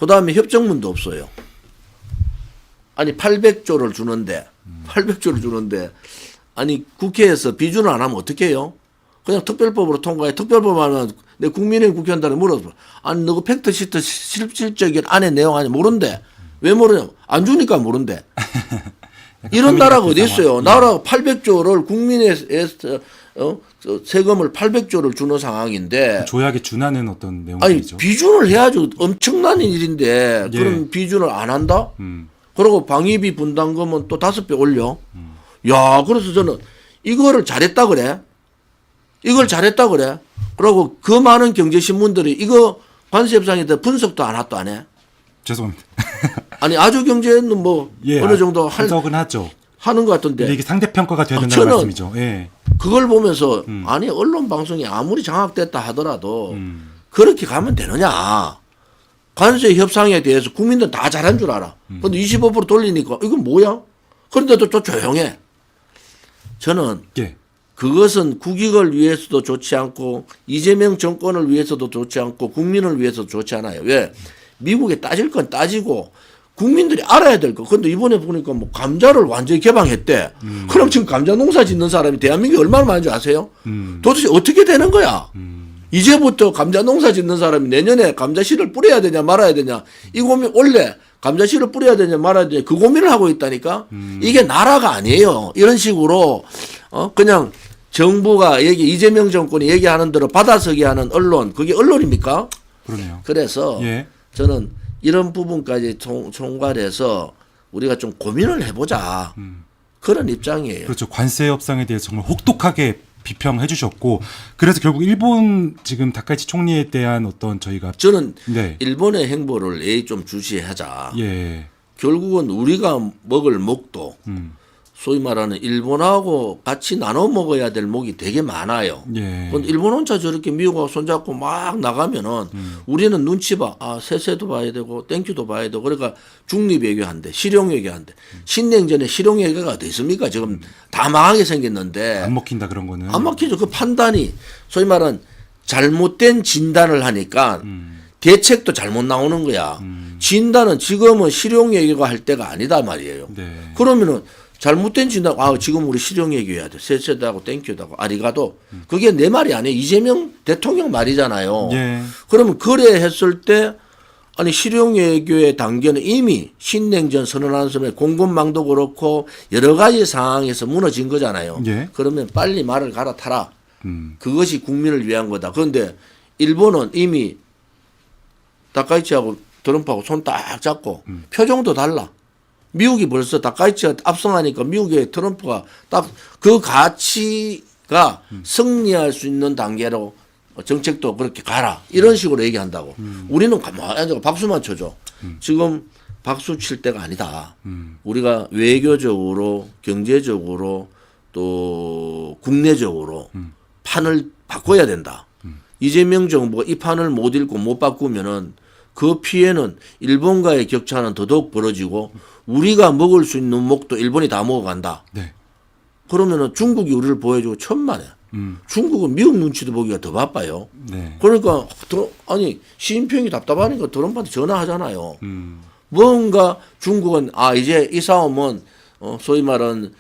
그다음에 협정문도 없어요. 800조를 주는데 국회에서 비준을 안 하면 어떻게 해요? 그냥 특별법으로 통과해. 특별법 하면 내 국민의힘 국회의원들이 물어봐. 너그 팩트 시트 실질적인 안에 내용 아니 모른대. 왜 모르냐? 안 주니까 모른대. 이런 나라가 어디 있어요? 나라가 800조를 국민의 세금을 800조를 주는 상황인데 조약에 준하는 어떤 내용이죠. 비준을 해야죠. 엄청난 일인데 예. 그런 비준을 안 한다? 그리고 방위비 분담금은 또 5배 올려. 야, 그래서 저는 이거를 잘했다 그래. 그리고 그 많은 경제신문들이 이거 관세협상에 대해 분석도 하나도 안 해. 죄송합니다. 아주 경제는 뭐 예, 어느 정도 분석은 하죠. 하는 것 같은데. 근데 이게 상대 평가가 돼야 된다는 말씀이죠. 예. 그걸 보면서 언론 방송이 아무리 장악됐다 하더라도 그렇게 가면 되느냐. 관세 협상에 대해서 국민들 다 잘한 줄 알아. 근데 25% 돌리니까 이건 뭐야? 그런데도 또 조용해. 저는 예. 그것은 국익을 위해서도 좋지 않고 이재명 정권을 위해서도 좋지 않고 국민을 위해서도 좋지 않아요. 왜? 미국에 따질 건 따지고 국민들이 알아야 될 거. 근데 이번에 보니까 뭐 감자를 완전히 개방했대. 그럼 지금 감자 농사 짓는 사람이 대한민국에 얼마나 많은지 아세요? 도대체 어떻게 되는 거야? 이제부터 감자 농사 짓는 사람이 내년에 감자 씨를 뿌려야 되냐 말아야 되냐 이 고민 원래 감자 씨를 뿌려야 되냐 말아야 되냐 그 고민을 하고 있다니까. 이게 나라가 아니에요. 이런 식으로 그냥 정부가 이재명 정권이 얘기하는 대로 받아서기 하는 언론 그게 언론입니까? 그러네요. 그래서 예. 저는 이런 부분까지 총괄해서 우리가 좀 고민을 해보자 그런 입장이에요. 그렇죠. 관세 협상에 대해서 정말 혹독하게 비평해 주셨고 그래서 결국 일본 지금 다카이치 총리에 대한 어떤 저희가 저는 네. 일본의 행보를 예의 좀 주시하자. 예. 결국은 우리가 먹을 목도 소위 말하는 일본하고 같이 나눠 먹어야 될 목이 되게 많아요. 예. 근데 일본 혼자 저렇게 미국하고 손잡고 막 나가면은 우리는 눈치 봐. 아, 세세도 봐야 되고 땡큐도 봐야 되고 그러니까 중립 외교한대, 실용 외교한대. 신냉전에 실용 외교가 어디 있습니까? 지금 다 망하게 생겼는데 안 먹힌다 그런 거는. 안 막히죠. 그 판단이 소위 말하는 잘못된 진단을 하니까 대책도 잘못 나오는 거야. 진단은 지금은 실용 외교가 할 때가 아니다 말이에요. 네. 그러면은 잘못된 진단, 지금 우리 실용 얘기해야 돼. 세세도 하고 땡큐도 하고 아리가도. 그게 내 말이 아니에요. 이재명 대통령 말이잖아요. 예. 그러면 그래 했을 때, 아니, 실용 외교의 단계는 이미 신냉전 선언하는 순간에 공급망도 그렇고 여러 가지 상황에서 무너진 거잖아요. 예. 그러면 빨리 말을 갈아타라. 그것이 국민을 위한 거다. 그런데 일본은 이미 다카이치하고 트럼프하고 손 딱 잡고 표정도 달라. 미국이 벌써 다카이치가 압승하니까 미국의 트럼프가 딱 그 가치가 승리할 수 있는 단계로 정책도 그렇게 가라. 이런 식으로 얘기한다고. 우리는 가만히 앉아 박수만 쳐줘. 지금 박수 칠 때가 아니다. 우리가 외교적으로 경제적으로 또 국내적으로 판을 바꿔야 된다. 이재명 정부가 이 판을 못 읽고 못 바꾸면은 그 피해는 일본과의 격차는 더더욱 벌어지고 우리가 먹을 수 있는 목도 일본이 다 먹어간다. 네. 그러면은 중국이 우리를 보여주고 천만에. 중국은 미국 눈치도 보기가 더 바빠요. 네. 그러니까 아니 시진핑이 답답하니까 트럼프한테 전화하잖아요. 뭔가 중국은 이제 이 싸움은 소위 말하는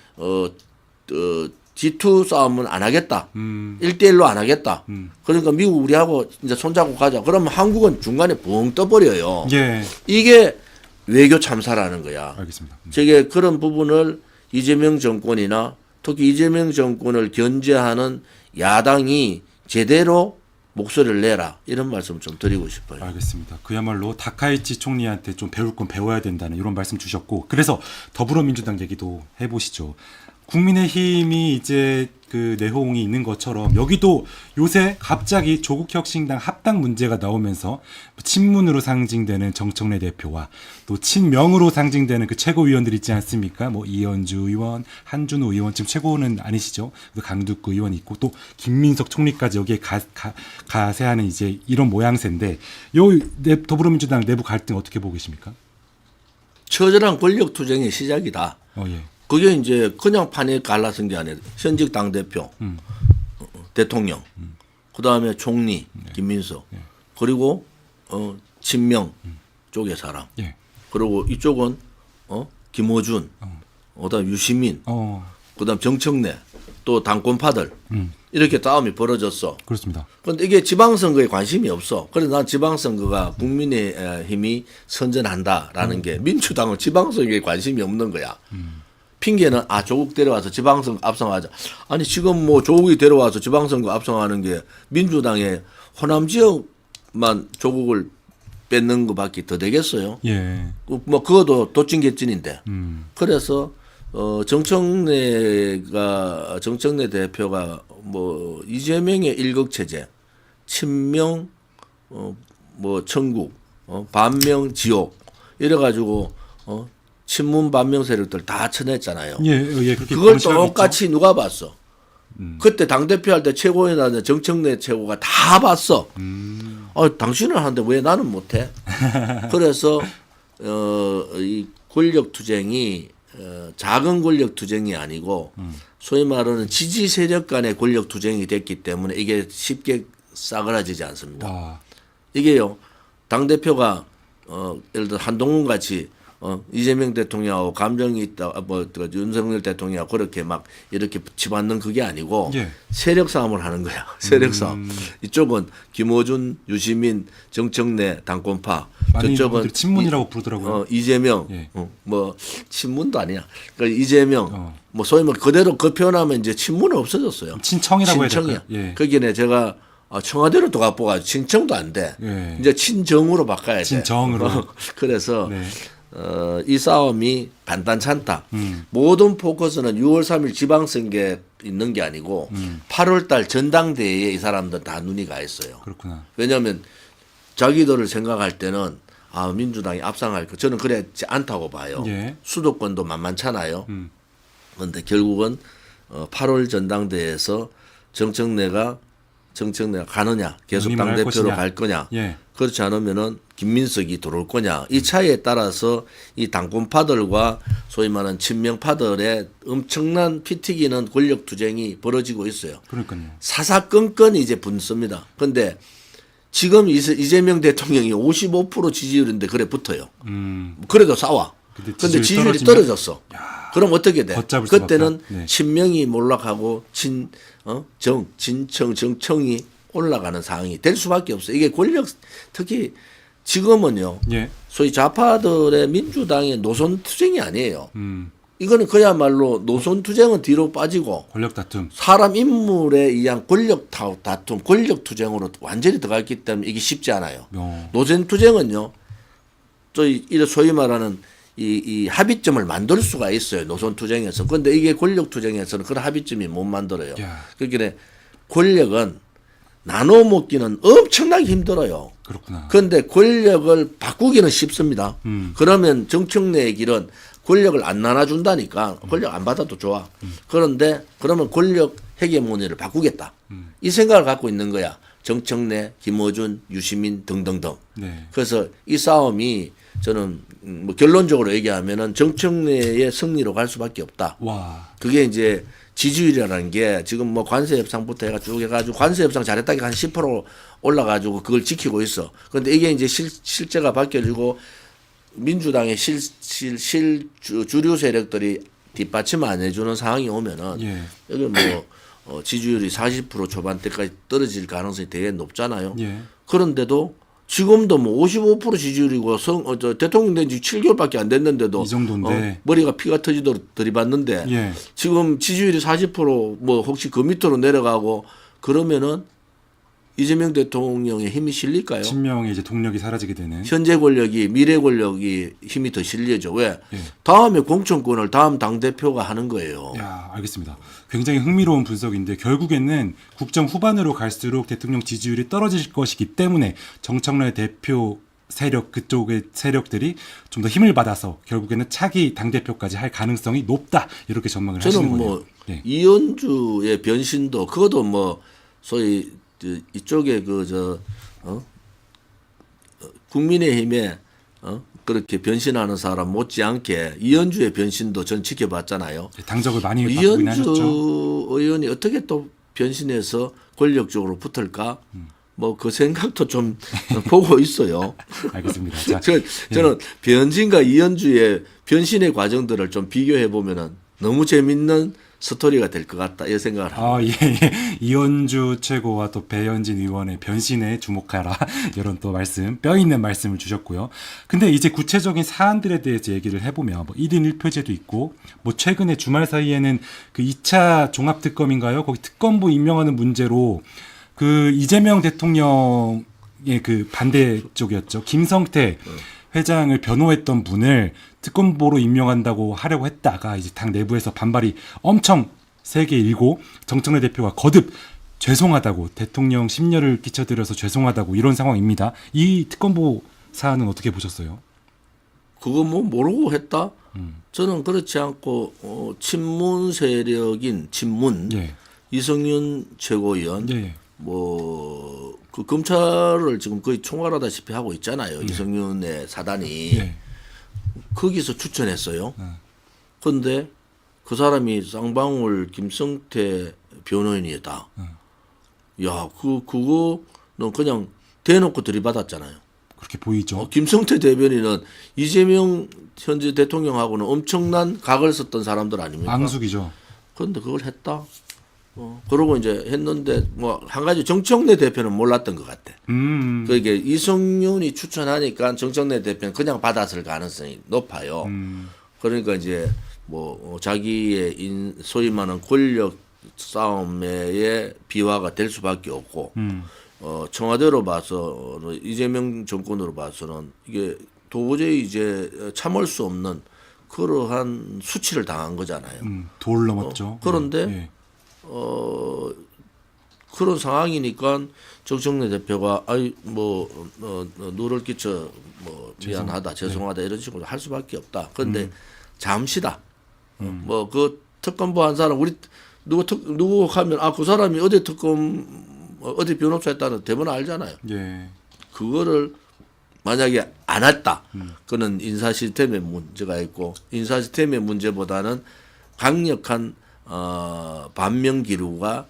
G2 싸움은 안 하겠다. 1대1로 안 하겠다. 그러니까 미국 우리하고 이제 손잡고 가자. 그러면 한국은 중간에 붕 떠버려요. 예. 이게 외교 참사라는 거야. 알겠습니다. 저게 그런 부분을 이재명 정권이나 특히 이재명 정권을 견제하는 야당이 제대로 목소리를 내라. 이런 말씀 좀 드리고 싶어요. 알겠습니다. 그야말로 다카이치 총리한테 좀 배울 건 배워야 된다는 이런 말씀 주셨고 그래서 더불어민주당 얘기도 해보시죠. 국민의힘이 이제 그 내홍이 있는 것처럼 여기도 요새 갑자기 조국혁신당 합당 문제가 나오면서 친문으로 상징되는 정청래 대표와 또 친명으로 상징되는 그 최고위원들 있지 않습니까? 뭐 이현주 의원, 한준호 의원 지금 최고는 아니시죠? 강두구 의원이 있고 또 김민석 총리까지 여기에 가세하는 이제 이런 모양새인데 요 더불어민주당 내부 갈등 어떻게 보고 계십니까? 처절한 권력 투쟁의 시작이다. 예. 그게 이제 그냥 판에 갈라선 게 아니라 현직 당대표, 대통령, 그 다음에 총리, 김민석, 그리고 친명 쪽의 사람, 예. 그리고 이쪽은 김어준, 그다음 유시민, 그다음 정청래, 또 당권파들 이렇게 싸움이 벌어졌어. 그렇습니다. 그런데 이게 지방선거에 관심이 없어. 그래서 난 지방선거가 국민의힘이 선전한다라는 게 민주당은 지방선거에 관심이 없는 거야. 핑계는 조국 데려와서 지방선거 압승하자. 아니 지금 뭐 조국이 데려와서 지방선거 압승하는 게 민주당의 호남 지역만 조국을 뺏는 것밖에 더 되겠어요. 예. 뭐 그것도 도찐개찐인데. 그래서 정청래 대표가 뭐 이재명의 일극체제, 친명 뭐 천국, 반명 지옥 이래 가지고 친문 반명 세력들 다 쳐냈잖아요. 예, 그렇게 그걸 똑같이 누가 봤어? 그때 당대표 할 때 최고위원한테 정청래 최고가 다 봤어. 당신은 하는데 왜 나는 못해? 그래서 이 권력 투쟁이 작은 권력 투쟁이 아니고 소위 말하는 지지 세력 간의 권력 투쟁이 됐기 때문에 이게 쉽게 싸그라지지 않습니다. 와. 이게요, 당대표가 예를 들어 한동훈 같이 이재명 대통령하고 감정이 있다, 윤석열 대통령하고 그렇게 막 이렇게 치받는 그게 아니고 예. 세력 싸움을 하는 거야. 세력 싸움. 이쪽은 김어준, 유시민, 정청래, 당권파. 많은 저쪽은 분들이 친문이라고 부르더라고요. 이재명, 예. 뭐 친문도 아니야. 그러니까 이재명, 뭐 소위 말 그대로 그 표현하면 이제 친문은 없어졌어요. 친청이라고 해야 친청이야. 될까요? 예. 거기에 제가 청와대로 또 갖고 친청도 안 돼. 예. 이제 친정으로 바꿔야 돼. 친정으로. 그래서 네. 이 싸움이 간단찮다. 모든 포커스는 6월 3일 지방선거에 있는 게 아니고 8월 달 전당대회에 이 사람들 다 눈이 가 있어요. 그렇구나. 왜냐하면 자기들을 생각할 때는 민주당이 앞상할 거 저는 그렇지 않다고 봐요. 예. 수도권도 만만찮아요. 그런데 결국은 8월 전당대회에서 정청래가 가느냐, 계속 운임을 할 당대표로 것이냐. 갈 거냐, 예. 그렇지 않으면은 김민석이 들어올 거냐, 이 차이에 따라서 이 당권파들과 소위 말하는 친명파들의 엄청난 피 튀기는 권력 투쟁이 벌어지고 있어요. 그러니까요. 사사건건이 이제 분습니다. 그런데 지금 이재명 대통령이 55% 지지율인데 그래 붙어요. 그래도 싸워. 근데 지지율이 떨어졌어. 그럼 어떻게 돼? 그때는 네. 친명이 몰락하고 진청, 정청이 올라가는 상황이 될 수밖에 없어요. 이게 권력 특히 지금은요. 예. 소위 좌파들의 민주당의 노선 투쟁이 아니에요. 이거는 그야말로 노선 투쟁은 뒤로 빠지고 권력 다툼. 사람 인물에 의한 권력 다툼, 권력 투쟁으로 완전히 들어갔기 때문에 이게 쉽지 않아요. 노선 투쟁은요. 소위 말하는 이 합의점을 만들 수가 있어요. 노선 투쟁에서. 그런데 이게 권력 투쟁에서는 그런 합의점이 못 만들어요. 그러니까 권력은 나눠 먹기는 엄청나게 힘들어요. 그렇구나. 그런데 권력을 바꾸기는 쉽습니다. 그러면 정청래의 길은 권력을 안 나눠준다니까 권력 안 받아도 좋아. 그런데 그러면 권력 헤게모니를 바꾸겠다. 이 생각을 갖고 있는 거야. 정청래, 김어준, 유시민 등등등. 네. 그래서 이 싸움이 저는 뭐 결론적으로 얘기하면은 정청래의 승리로 갈 수밖에 없다. 와. 그게 이제 지지율이라는 게 지금 뭐 관세 협상부터 해가 쭉 해가지고 관세 협상 잘했다가 한 10% 올라가지고 그걸 지키고 있어. 그런데 이게 이제 실제가 바뀌어지고 민주당의 주류 세력들이 뒷받침 안 해주는 상황이 오면은 예. 여기 뭐 지지율이 40% 초반대까지 떨어질 가능성이 되게 높잖아요. 예. 그런데도 지금도 뭐 55% 지지율이고 대통령 된 지 7개월밖에 안 됐는데도 이 정도인데. 머리가 피가 터지도록 들이받는데 예. 지금 지지율이 40%뭐 혹시 그 밑으로 내려가고 그러면은 이재명 대통령의 힘이 실릴까요? 친명의 이제 동력이 사라지게 되는. 현재 권력이 미래 권력이 힘이 더 실려져. 왜? 예. 다음에 공천권을 다음 당대표가 하는 거예요. 야, 알겠습니다. 굉장히 흥미로운 분석인데 결국에는 국정 후반으로 갈수록 대통령 지지율이 떨어질 것이기 때문에 정청래 대표 세력 그쪽의 세력들이 좀 더 힘을 받아서 결국에는 차기 당대표까지 할 가능성이 높다. 이렇게 전망을 하시는 저는 거예요. 뭐 네. 이현주의 변신도 그것도 뭐 소위 이쪽에 국민의힘에 그렇게 변신하는 사람 못지않게 이현주의 변신도 전 지켜봤잖아요. 당적을 많이 바꾸긴 하셨죠. 이현주 의원이 어떻게 또 변신해서 권력적으로 붙을까? 뭐 그 생각도 좀 보고 있어요. 알겠습니다. 자, 저는 변진과 이현주의 변신의 과정들을 좀 비교해 보면은 너무 재밌는 스토리가 될 것 같다 이 생각을 합니다. 예. 이현주 최고와 또 배현진 의원의 변신에 주목하라 이런 또 말씀, 뼈 있는 말씀을 주셨고요. 근데 이제 구체적인 사안들에 대해서 얘기를 해보면 뭐 1인 1표제도 있고 뭐 최근에 주말 사이에는 그 2차 종합특검인가요? 거기 특검부 임명하는 문제로 그 이재명 대통령의 그 반대 쪽이었죠. 김성태 회장을 변호했던 분을 특검보로 임명한다고 하려고 했다가 이제 당 내부에서 반발이 엄청 세게 일고 정청래 대표가 거듭 죄송하다고 대통령 심려를 끼쳐드려서 죄송하다고 이런 상황입니다. 이 특검보 사안은 어떻게 보셨어요? 그거 뭐 모르고 했다? 저는 그렇지 않고 친문 세력인 친문 예. 이성윤 최고위원 예. 뭐 그 검찰을 지금 거의 총괄하다시피 하고 있잖아요. 이성윤의 사단이 예. 거기서 추천했어요. 근데 그 사람이 쌍방울 김성태 변호인이다. 야, 그거는 그냥 대놓고 들이받았잖아요. 그렇게 보이죠. 김성태 대변인은 이재명 현재 대통령하고는 엄청난 각을 썼던 사람들 아닙니까? 앙숙이죠. 그런데 그걸 했다. 그러고 이제 했는데 뭐 한 가지 정청래 대표는 몰랐던 것 같아. 그게 이성윤이 추천하니까 정청래 대표는 그냥 받았을 가능성이 높아요. 그러니까 이제 뭐 자기의 소위 말하는 권력 싸움의 비화가 될 수밖에 없고 청와대로 봐서 이재명 정권으로 봐서는 이게 도저히 이제 참을 수 없는 그러한 수치를 당한 거잖아요. 돌 넘었죠. 그런데 예. 그런 상황이니까 정청래 대표가 누를 끼쳐 미안하다 죄송하다 이런 식으로 할 수밖에 없다. 그런데 잠시다. 뭐 그 특검보 한 사람 우리 누구 하면 그 사람이 어디 특검 어디 변호사 했다는 대부분 알잖아요. 예. 그거를 만약에 안 했다. 그는 인사 시스템에 문제가 있고 인사 시스템의 문제보다는 강력한 반면 기류가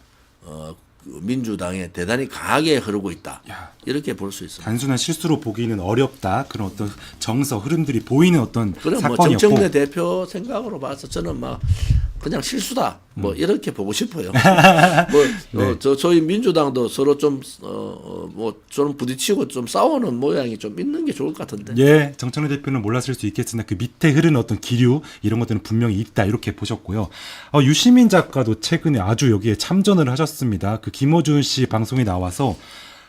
민주당에 대단히 강하게 흐르고 있다. 야. 이렇게 볼 수 있습니다. 단순한 실수로 보기는 어렵다. 그런 어떤 정서 흐름들이 보이는 어떤 그럼 뭐 사건이었고. 정청래 대표 생각으로 봐서 저는 막 그냥 실수다. 뭐 이렇게 보고 싶어요. 저희 민주당도 서로 좀 부딪히고 좀 싸우는 모양이 좀 있는 게 좋을 것 같은데. 예, 정청래 대표는 몰랐을 수 있겠으나 그 밑에 흐르는 어떤 기류 이런 것들은 분명히 있다 이렇게 보셨고요. 유시민 작가도 최근에 아주 여기에 참전을 하셨습니다. 그 김어준 씨 방송에 나와서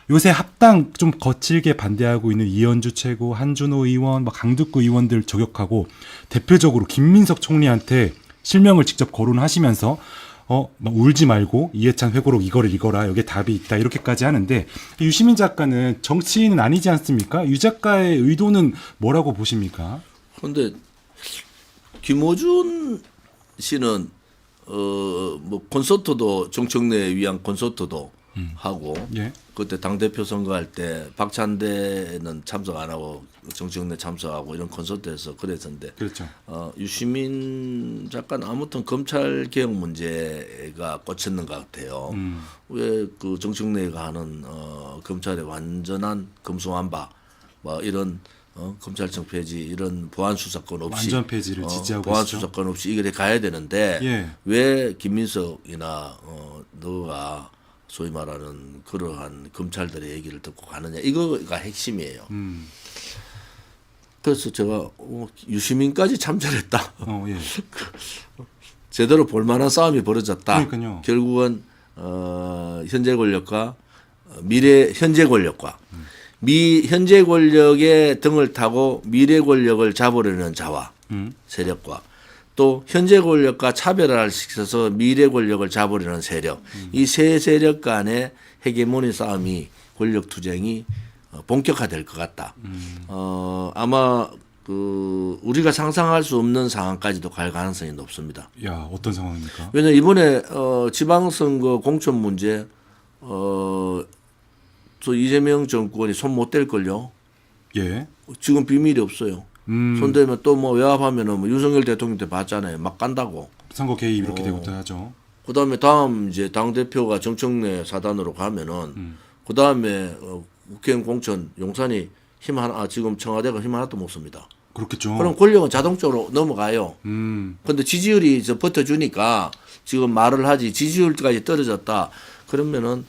요새 합당 좀 거칠게 반대하고 있는 이현주 최고, 한준호 의원, 강두구 의원들 저격하고 대표적으로 김민석 총리한테 실명을 직접 거론하시면서 막 울지 말고 이해찬 회고록 이거를 읽어라 여기에 답이 있다 이렇게까지 하는데 유시민 작가는 정치인은 아니지 않습니까? 유 작가의 의도는 뭐라고 보십니까? 그런데 김어준 씨는 콘서트도 정청래 위한 콘서트도 하고 예. 그때 당대표 선거할 때 박찬대는 참석 안 하고 정청래 참석하고 이런 콘서트에서 그랬었는데 그렇죠. 유시민 작가는 아무튼 검찰 개혁 문제가 꽂혔는 것 같아요. 왜 그 정청래가 하는 검찰의 완전한 검수완박 이런 검찰청 폐지 이런 보안 수사권 없이 완전 폐지를 지지하고 보안 있죠. 수사권 없이 이게 가야 되는데 예. 왜 김민석이나 너가 소위 말하는 그러한 검찰들의 얘기를 듣고 가느냐 이거가 핵심이에요. 그래서 제가 유시민까지 참전했다. 예. 제대로 볼만한 싸움이 벌어졌다. 그러니까요. 결국은 현재 권력과 미래 현재 권력과 현재 권력의 등을 타고 미래 권력을 잡으려는 자와 세력과 또 현재 권력과 차별화를 시켜서 미래 권력을 잡으려는 세력 이 세 세력 간의 헤게모니 싸움이 권력 투쟁이 본격화될 것 같다. 아마 우리가 상상할 수 없는 상황까지도 갈 가능성이 높습니다. 야, 어떤 상황입니까? 왜냐면 이번에 지방선거 공천 문제 저 이재명 정권이 손 못 댈 걸요. 예. 지금 비밀이 없어요. 손대면 또 외압하면은 윤석열 대통령 때 봤잖아요. 막 간다고. 선거 개입 이렇게 되고도 하죠. 그다음에 다음 이제 당 대표가 정청래 사단으로 가면은 그다음에 국회의원 공천 용산이 지금 청와대가 힘 하나도 못 씁니다. 그렇겠죠. 그럼 권력은 자동적으로 넘어가요. 근데 지지율이 버텨주니까 지금 말을 하지 지지율까지 떨어졌다. 그러면은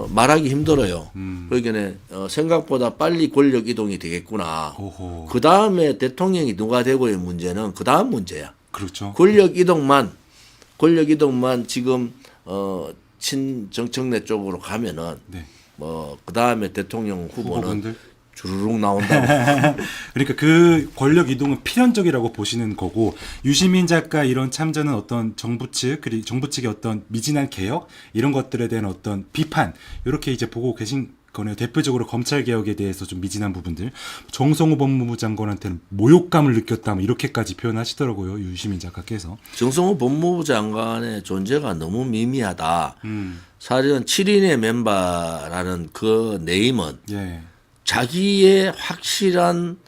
말하기 힘들어요. 그러니까 생각보다 빨리 권력 이동이 되겠구나. 그 다음에 대통령이 누가 되고의 문제는 그 다음 문제야. 그렇죠. 권력 이동만 지금 친정청래 쪽으로 가면은 네. 그 다음에 대통령 후보는 후보분들? 주르륵 나온다고. 그러니까 그 권력 이동은 필연적이라고 보시는 거고 유시민 작가 이런 참전은 어떤 정부 측 그리고 정부 측의 어떤 미진한 개혁 이런 것들에 대한 어떤 비판 이렇게 이제 보고 계신 거네요. 대표적으로 검찰 개혁에 대해서 좀 미진한 부분들 정성호 법무부 장관한테는 모욕감을 느꼈다 뭐 이렇게까지 표현하시더라고요. 유시민 작가께서. 정성호 법무부 장관의 존재가 너무 미미하다. 사실은 7인의 멤버라는 그 네임은 예. 자기의 확실한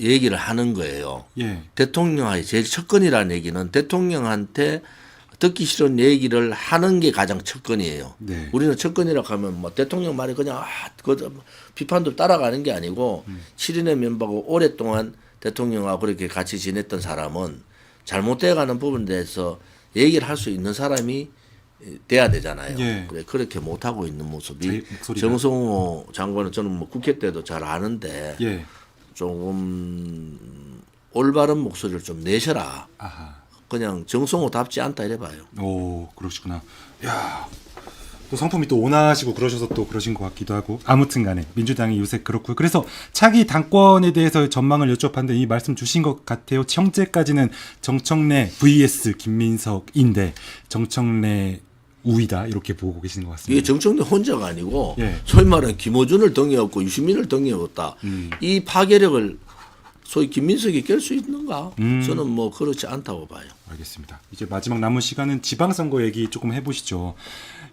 얘기를 하는 거예요. 예. 대통령의 제일 첫건이라는 얘기는 대통령한테 듣기 싫은 얘기를 하는 게 가장 첫건이에요. 네. 우리는 첫건이라고 하면 뭐 대통령 말이 그냥 비판도 따라가는 게 아니고 7인의 멤버고 오랫동안 대통령하고 그렇게 같이 지냈던 사람은 잘못돼가는 부분에 대해서 얘기를 할 수 있는 사람이 돼야 되잖아요. 예. 그래 그렇게 못 하고 있는 모습이 목소리가. 정성호 장관은 저는 뭐 국회 때도 잘 아는데 예. 조금 올바른 목소리를 좀 내셔라. 아하. 그냥 정성호답지 않다 이래 봐요. 오, 그러시구나. 야, 또 성품이 또 온화하시고 그러셔서 또 그러신 것 같기도 하고. 아무튼간에 민주당이 요새 그렇고요. 그래서 차기 당권에 대해서 전망을 여쭤봤는데 이 말씀 주신 것 같아요. 형제까지는 정청래 vs 김민석인데 정청래 우위다 이렇게 보고 계시는 것 같습니다. 이게 정청래 혼자가 아니고 예. 소위 말하는 김어준을 등에업고 유시민을 등에업다. 이 파괴력을 소위 김민석이 깰 수 있는가? 저는 뭐 그렇지 않다고 봐요. 알겠습니다. 이제 마지막 남은 시간은 지방선거 얘기 조금 해보시죠.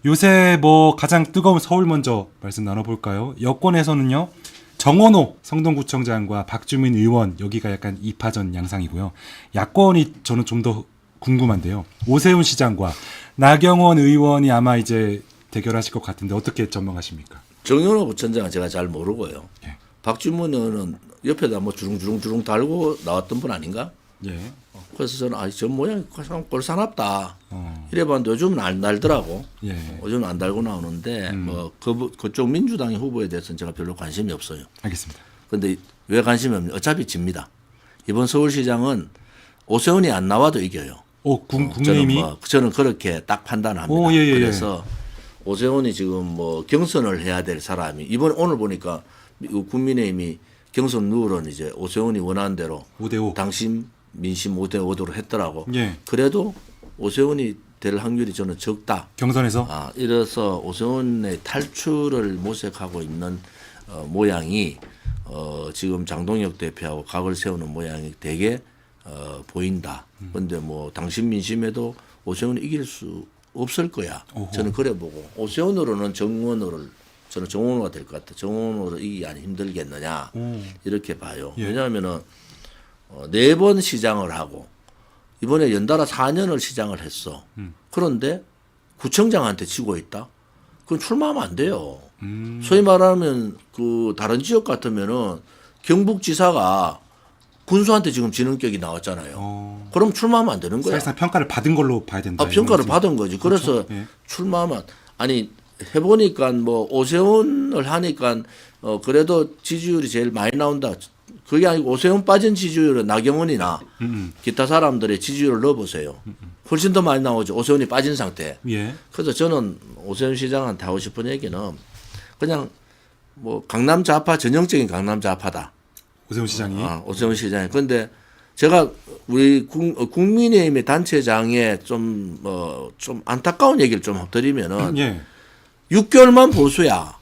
요새 뭐 가장 뜨거운 서울 먼저 말씀 나눠볼까요? 여권에서는요. 정원호 성동구청장과 박주민 의원 여기가 약간 2파전 양상이고요. 야권이 저는 좀 더 궁금한데요. 오세훈 시장과 나경원 의원이 아마 이제 대결하실 것 같은데 어떻게 전망하십니까? 정현호 부천장은 제가 잘 모르고요. 예. 박주문 의원은 옆에다 뭐 주릉주릉 달고 나왔던 분 아닌가? 예. 그래서 저는 저 모양이 참 꼴사납다. 이래봤는데 요즘은 안 달더라고. 예. 요즘은 안 달고 나오는데 뭐 그쪽 민주당의 후보에 대해서는 제가 별로 관심이 없어요. 알겠습니다. 그런데 왜 관심이 없냐? 어차피 집니다. 이번 서울시장은 오세훈이 안 나와도 이겨요. 국민의힘이 저는 그렇게 딱 판단합니다. 오, 예, 예. 그래서 오세훈이 지금 뭐 경선을 해야 될 사람이 오늘 보니까 국민의힘이 경선 룰은 이제 오세훈이 원하는 대로 5대5. 당심 민심 5대5로 했더라고. 예. 그래도 오세훈이 될 확률이 저는 적다. 경선에서 이래서 오세훈의 탈출을 모색하고 있는 모양이 지금 장동혁 대표하고 각을 세우는 모양이 되게 보인다. 그런데 뭐 당심 민심에도 오세훈이 이길 수 없을 거야. 오호. 저는 그래 보고 오세훈으로는 정원호를 저는 정원호가 될 것 같아. 정원호로 이기기 안 힘들겠느냐 이렇게 봐요. 예. 왜냐하면은 4번 시장을 하고 이번에 연달아 4년을 시장을 했어. 그런데 구청장한테 지고 있다. 그건 출마하면 안 돼요. 소위 말하면 그 다른 지역 같으면은 경북지사가 군수한테 지금 지능격이 나왔잖아요. 그럼 출마하면 안 되는 거야. 사실상 평가를 받은 걸로 봐야 된다. 평가를 이런 받은 거지. 그래서 그렇죠. 예. 출마하면 아니 해보니까 뭐 오세훈을 하니까 그래도 지지율이 제일 많이 나온다. 그게 아니고 오세훈 빠진 지지율은 나경원이나 기타 사람들의 지지율을 넣어보세요. 훨씬 더 많이 나오죠. 오세훈이 빠진 상태. 예. 그래서 저는 오세훈 시장한테 하고 싶은 얘기는 그냥 뭐 강남 좌파 전형적인 강남 좌파다. 오세훈 시장이 오세훈 시장이. 그런데 제가 우리 국민의힘의 단체장에 좀 안타까운 얘기를 좀 드리면은 예. 6개월만 보수야.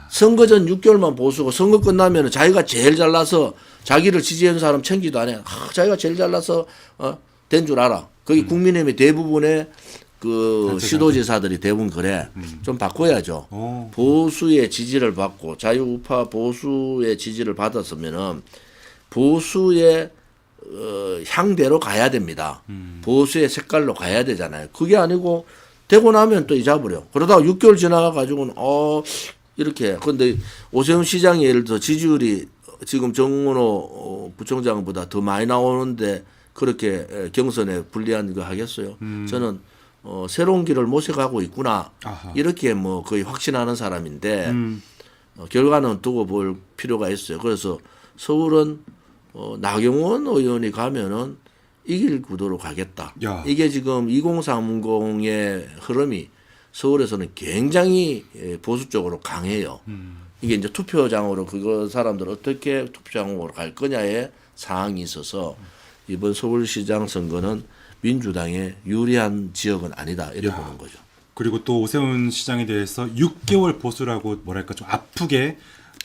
선거 전 6개월만 보수고 선거 끝나면은 자기가 제일 잘나서 자기를 지지하는 사람 챙기도 안 해. 자기가 제일 잘나서 된 줄 알아. 그게 국민의힘의 대부분의 그 시도지사들이 대부분 그래. 좀 바꿔야죠. 보수의 지지를 받고 자유우파 보수의 지지를 받았으면은 보수의 향대로 가야 됩니다. 보수의 색깔로 가야 되잖아요. 그게 아니고 되고 나면 또 잊어버려. 그러다가 6개월 지나가 가지고는 이렇게. 그런데 오세훈 시장이 예를 들어 지지율이 지금 정원호 부총장보다 더 많이 나오는데 그렇게 경선에 불리한 거 하겠어요. 저는 새로운 길을 모색하고 있구나. 아하. 이렇게 뭐 거의 확신하는 사람인데 결과는 두고 볼 필요가 있어요. 그래서 서울은 나경원 의원이 가면은 이길 구도로 가겠다. 야. 이게 지금 2030의 흐름이 서울에서는 굉장히 보수 쪽으로 강해요. 이게 이제 투표장으로 그거 사람들 어떻게 투표장으로 갈 거냐의 사항이 있어서 이번 서울시장 선거는 민주당에 유리한 지역은 아니다 이렇게 보는 거죠. 그리고 또 오세훈 시장에 대해서 6개월 보수라고 뭐랄까 좀 아프게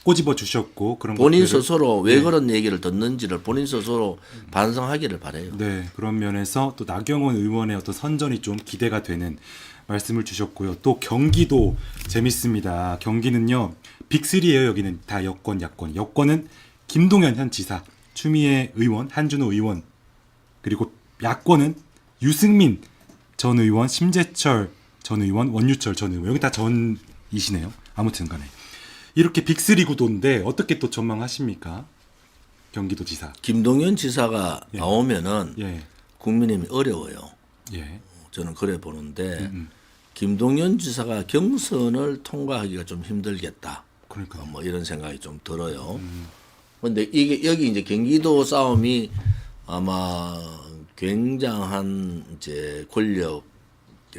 꼬집어 주셨고 그런 본인 것들을 스스로 왜 그런 얘기를 듣는지를 본인 스스로 반성하기를 바라요. 네, 그런 면에서 또 나경원 의원의 어떤 선전이 좀 기대가 되는 말씀을 주셨고요. 또 경기도 재밌습니다. 경기는요 빅3예요. 여기는 다 여권, 야권. 여권은 김동연 현 지사, 추미애 의원, 한준호 의원, 그리고 야권은 유승민 전 의원, 심재철 전 의원, 원유철 전 의원, 여기 다 전이시네요. 아무튼 간에 이렇게 빅3 구도인데 어떻게 또 전망하십니까? 경기도지사. 김동연 지사가 예. 나오면은 예. 국민의힘이 어려워요. 예. 저는 그래 보는데 김동연 지사가 경선을 통과하기가 좀 힘들겠다. 그러니까. 뭐 이런 생각이 좀 들어요. 그런데 이게 여기 이제 경기도 싸움이 아마 굉장한 이제 권력,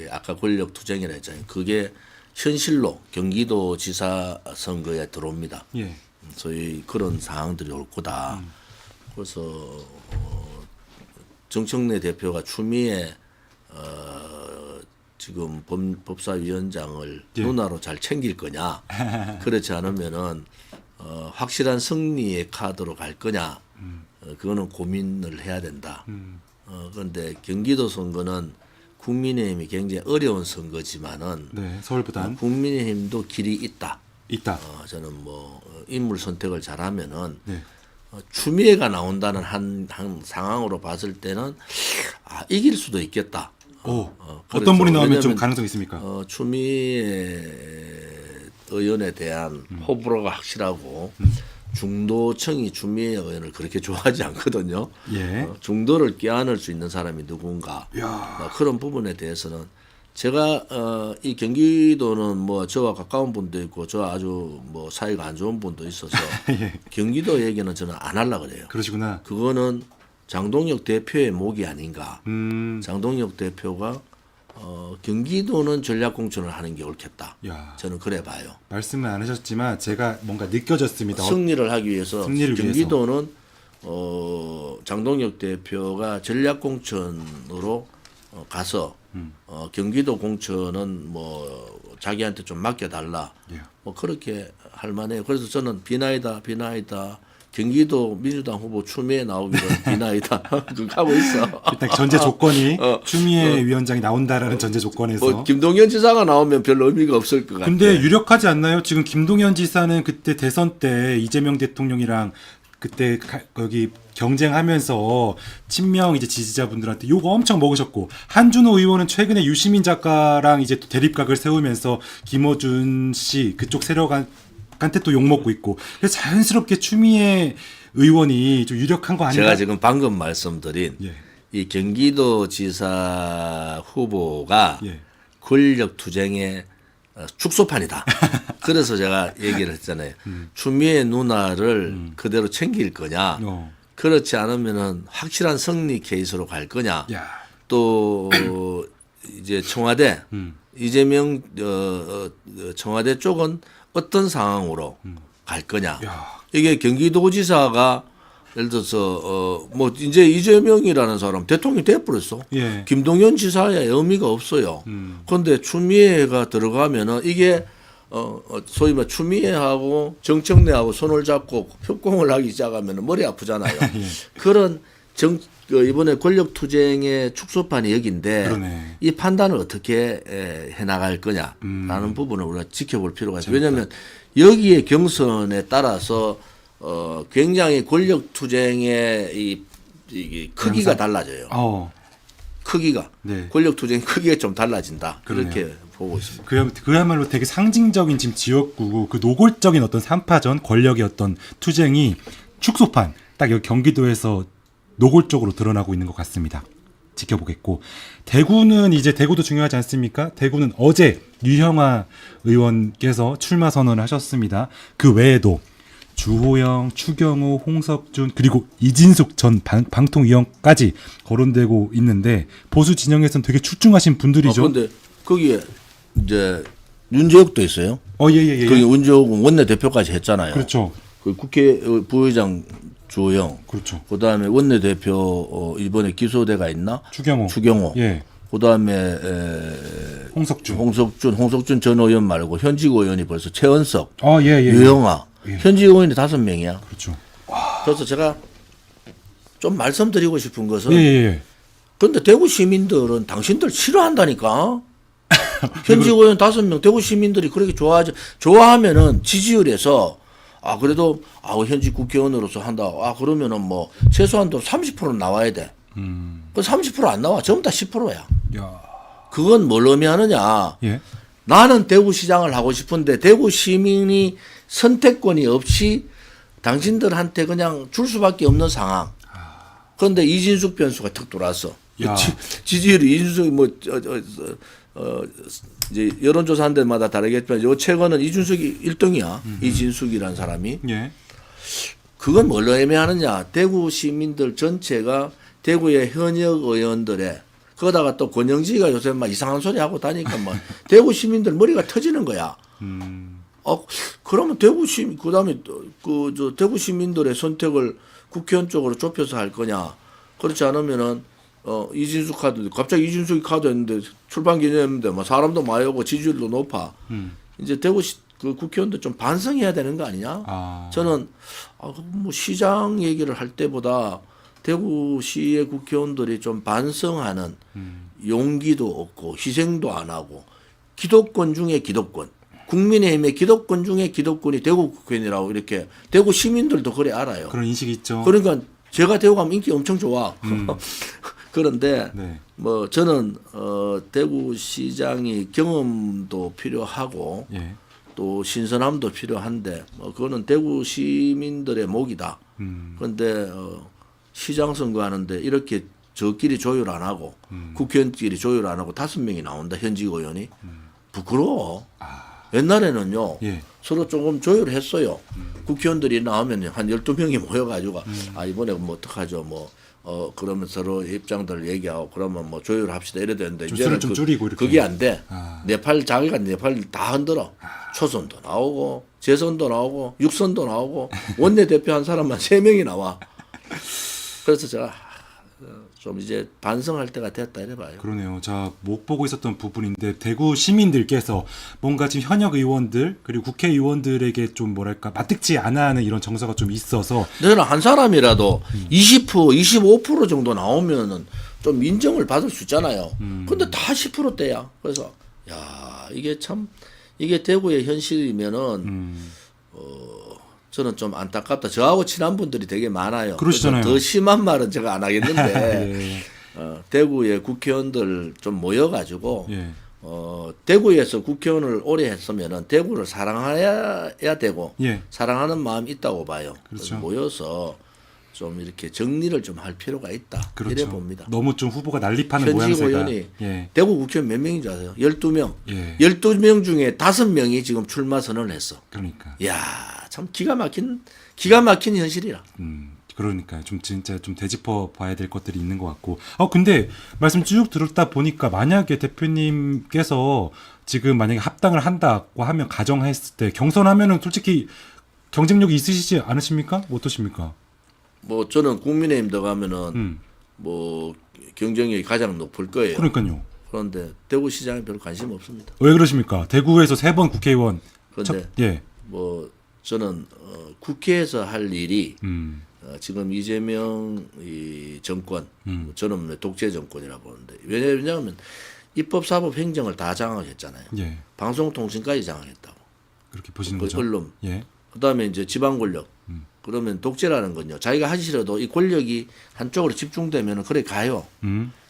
아까 권력 투쟁이라 했잖아요. 그게 현실로 경기도 지사 선거에 들어옵니다. 예. 소위 그런 상황들이 올 거다. 그래서 정청래 대표가 추미애 지금 법사위원장을 예. 누나로 잘 챙길 거냐, 그렇지 않으면은 확실한 승리의 카드로 갈 거냐, 그거는 고민을 해야 된다. 그런데 경기도 선거는 국민의힘이 굉장히 어려운 선거지만은 네. 서울보단 국민의힘도 길이 있다. 있다. 저는 뭐 인물 선택을 잘하면은 네. 추미애가 나온다는 한 상황으로 봤을 때는 이길 수도 있겠다. 오. 그래서 어떤 분이 나오면 좀 왜냐면, 가능성이 있습니까? 추미애 의원에 대한 호불호가 확실하고 중도층이 추미애 의원을 그렇게 좋아하지 않거든요. 예. 중도를 껴안을 수 있는 사람이 누군가, 그런 부분에 대해서는 제가 이 경기도는 뭐 저와 가까운 분도 있고 저 아주 뭐 사이가 안 좋은 분도 있어서 예. 경기도 얘기는 저는 안 하려고 그래요. 그러시구나. 그거는 장동혁 대표의 목이 아닌가. 장동혁 대표가 경기도는 전략공천을 하는 게 옳겠다. 야. 저는 그래 봐요. 말씀은 안 하셨지만 제가 뭔가 느껴졌습니다. 승리를 하기 위해서 승리를 경기도는 장동혁 대표가 전략공천으로 가서 경기도 공천은 뭐 자기한테 좀 맡겨달라. 예. 뭐 그렇게 할 만해요. 그래서 저는 비나이다. 경기도 민주당 후보 추미애 나오기로 비나이다. 그거 하고 있어. 일단 전제 조건이 추미애 위원장이 나온다라는 전제 조건에서. 뭐 김동연 지사가 나오면 별 의미가 없을 것 같아요. 근데 유력하지 않나요? 지금 김동연 지사는 그때 대선 때 이재명 대통령이랑 그때 거기 경쟁하면서 친명 이제 지지자분들한테 욕 엄청 먹으셨고, 한준호 의원은 최근에 유시민 작가랑 이제 또 대립각을 세우면서 김어준 씨 그쪽 세력한테 또 욕 먹고 있고, 그래서 자연스럽게 추미애 의원이 좀 유력한 거 아닌가? 제가 지금 방금 말씀드린 예. 이 경기도 지사 후보가 예. 권력 투쟁의 축소판이다. 그래서 제가 얘기를 했잖아요. 추미애 누나를 그대로 챙길 거냐, 그렇지 않으면은 확실한 승리 케이스로 갈 거냐, 야. 또 이제 청와대 이재명 청와대 쪽은 어떤 상황으로 갈 거냐. 야. 이게 경기도지사가 예를 들어서 뭐 이제 이재명이라는 사람 대통령이 돼버렸어. 예. 김동연 지사의 의미가 없어요. 그런데 추미애가 들어가면은 이게 소위 말 추미애하고 정청래하고 손을 잡고 협공을 하기 시작하면은 머리 아프잖아요. 예. 그런 이번에 권력 투쟁의 축소판이 여기인데, 그러네. 이 판단을 어떻게 해 나갈 거냐라는 부분을 우리가 지켜볼 필요가 있어요. 왜냐하면 여기에 경선에 따라서 굉장히 권력 투쟁의 이 크기가 달라져요. 크기가 네. 권력 투쟁의 크기가 좀 달라진다. 그러네요. 그렇게 보고 있습니다. 그야말로 되게 상징적인 지금 지역구고, 그 노골적인 어떤 3파전 권력의 어떤 투쟁이 축소판 딱 여기 경기도에서 노골적으로 드러나고 있는 것 같습니다. 지켜보겠고, 대구는 이제 대구도 중요하지 않습니까? 대구는 어제 유형아 의원께서 출마 선언을 하셨습니다. 그 외에도 주호영, 추경호, 홍석준, 그리고 이진숙 전 방통위원까지 거론되고 있는데, 보수 진영에서는 되게 출중하신 분들이죠. 그런데 거기에 이제 윤재옥도 있어요. 예. 거기 윤재옥은 원내대표까지 했잖아요. 그렇죠. 그 국회 부의장 주호영. 그렇죠. 그다음에 원내대표 이번에 기소대가 있나? 추경호. 예. 그다음에 홍석준 전 의원 말고 현직 의원이 벌써 최은석, 예. 유영아, 예. 현직 의원이 5명이야. 그렇죠. 그래서 제가 좀 말씀드리고 싶은 것은, 예. 그런데 대구 시민들은 당신들 싫어한다니까. 현직 의원 5명 대구 시민들이 그렇게 좋아하면은 지지율에서 그래도 현직 국회의원으로서 한다. 그러면은 뭐 최소한도 30% 나와야 돼. 그 30% 안 나와. 전부 다 10%야. 야. 그건 뭘 의미하느냐? 예. 나는 대구시장을 하고 싶은데 대구 시민이 선택권이 없이 당신들한테 그냥 줄 수밖에 없는 상황. 그런데 이진숙 변수가 턱 들어왔어. 야. 지지율이 이준석이 이제 여론조사한 데마다 다르겠지만 요 최근은 이준석이 1등이야. 이진숙이라는 사람이. 예. 그건 뭘로 애매하느냐. 대구 시민들 전체가 대구의 현역 의원들의 거기다가 또 권영지가 요새 막 이상한 소리 하고 다니까 뭐 대구 시민들 머리가 터지는 거야. 그러면 그다음에 대구 시민들의 선택을 국회의원 쪽으로 좁혀서 할 거냐. 그렇지 않으면은 이진숙 카드 갑자기 이진숙이 카드 했는데 출판 기념인데 뭐 사람도 많이 오고 지지율도 높아. 이제 그 국회의원도 좀 반성해야 되는 거 아니냐? 저는 뭐 시장 얘기를 할 때보다 대구시의 국회의원들이 좀 반성하는 용기도 없고 희생도 안 하고 기득권 중에 기득권, 국민의힘의 기득권 중에 기득권이 대구 국회의원이라고 이렇게 대구 시민들도 그래 알아요. 그런 인식이 있죠. 그러니까 제가 대구 가면 인기 엄청 좋아. 그런데 네. 뭐 저는 대구시장이 경험도 필요하고 예. 또 신선함도 필요한데 그거는 대구 시민들의 몫이다. 그런데 시장 선거하는데 이렇게 저끼리 조율 안 하고 국회의원끼리 조율 안 하고 5명이 나온다. 현직 의원이. 부끄러워. 옛날에는요. 예. 서로 조금 조율했어요. 국회의원들이 나오면 한 12명이 모여가지고 이번에 뭐 어떡하죠. 그러면 서로 입장들 얘기하고 그러면 뭐 조율합시다 이래야 되는데 이제는 좀 줄이고 이렇게. 그게 안 돼. 자기가 네팔 다 흔들어. 초선도 나오고 재선도 나오고 육선도 나오고 원내대표 한 사람만 3명이 나와. 그래서 제가 좀 이제 반성할 때가 됐다 이래 봐요. 그러네요. 자, 못 보고 있었던 부분인데 대구 시민들께서 뭔가 지금 현역 의원들 그리고 국회의원들에게 좀 뭐랄까 마뜩지 않아 하는 이런 정서가 좀 있어서 내가 한 사람이라도 20%, 25% 정도 나오면은 좀 인정을 받을 수 있잖아요. 근데 다 10%대야. 그래서 이게 대구의 현실이면은 저는 좀 안타깝다. 저하고 친한 분들이 되게 많아요. 그러시잖아요. 더 심한 말은 제가 안 하겠는데 예. 대구의 국회의원들 좀 모여가지고 예. 대구에서 국회의원을 오래 했으면은 대구를 사랑해야 되고 예. 사랑하는 마음이 있다고 봐요. 그렇죠. 그래서 모여서 좀 이렇게 정리를 좀 할 필요가 있다. 그렇죠. 이래 봅니다. 너무 좀 후보가 난립하는 현직 모양새가. 의원이 예. 대구 국회의원 몇 명인 줄 아세요? 12명. 예. 12명 중에 5명이 지금 출마 선언을 했어. 그러니까. 이야, 참 기가 막힌 현실이라. 그러니까 좀 진짜 좀 되짚어 봐야 될 것들이 있는 것 같고. 근데 말씀 쭉 들었다 보니까 만약에 대표님께서 지금 만약에 합당을 한다고 하면 가정했을 때 경선하면은 솔직히 경쟁력이 있으시지 않으십니까? 어떠십니까? 뭐 저는 국민의힘 들어가면은 뭐 경쟁력이 가장 높을 거예요. 그러니까요. 그런데 대구시장에 별로 관심 없습니다. 왜 그러십니까? 대구에서 3번 국회의원. 그런데 예. 뭐 저는 국회에서 할 일이 지금 이재명 이 정권, 저는 독재 정권이라 보는데 왜냐하면 입법, 사법, 행정을 다 장악했잖아요. 예. 방송통신까지 장악했다고. 그렇게 보시는 거죠. 언론. 예. 그다음에 이제 지방 권력. 그러면 독재라는 건요. 자기가 하기 싫어도 이 권력이 한쪽으로 집중되면 그래 가요.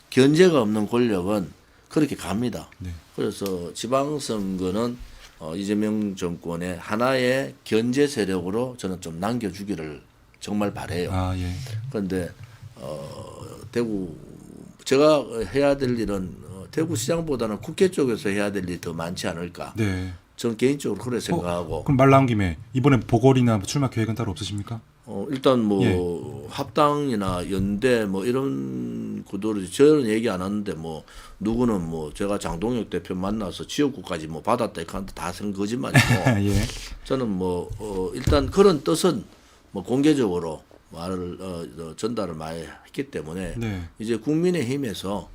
견제가 없는 권력은 그렇게 갑니다. 네. 그래서 지방선거는 이재명 정권의 하나의 견제 세력으로 저는 좀 남겨주기를 정말 바래요. 예. 그런데 대구 제가 해야 될 일은 대구시장보다는 국회 쪽에서 해야 될 일이 더 많지 않을까. 네. 저는 개인적으로 그래 생각하고. 그럼 말 나온 김에 이번에 보궐이나 출마 계획은 따로 없으십니까? 일단 뭐 합당이나 연대 뭐 이런 구도를 저는 얘기 안 하는데 뭐 누구는 뭐 제가 장동혁 대표 만나서 지역구까지 뭐 받았다 이렇게 하는데 다 거짓말이고. 예. 저는 뭐 일단 그런 뜻은 뭐 공개적으로 말을 전달을 많이 했기 때문에 네. 이제 국민의힘에서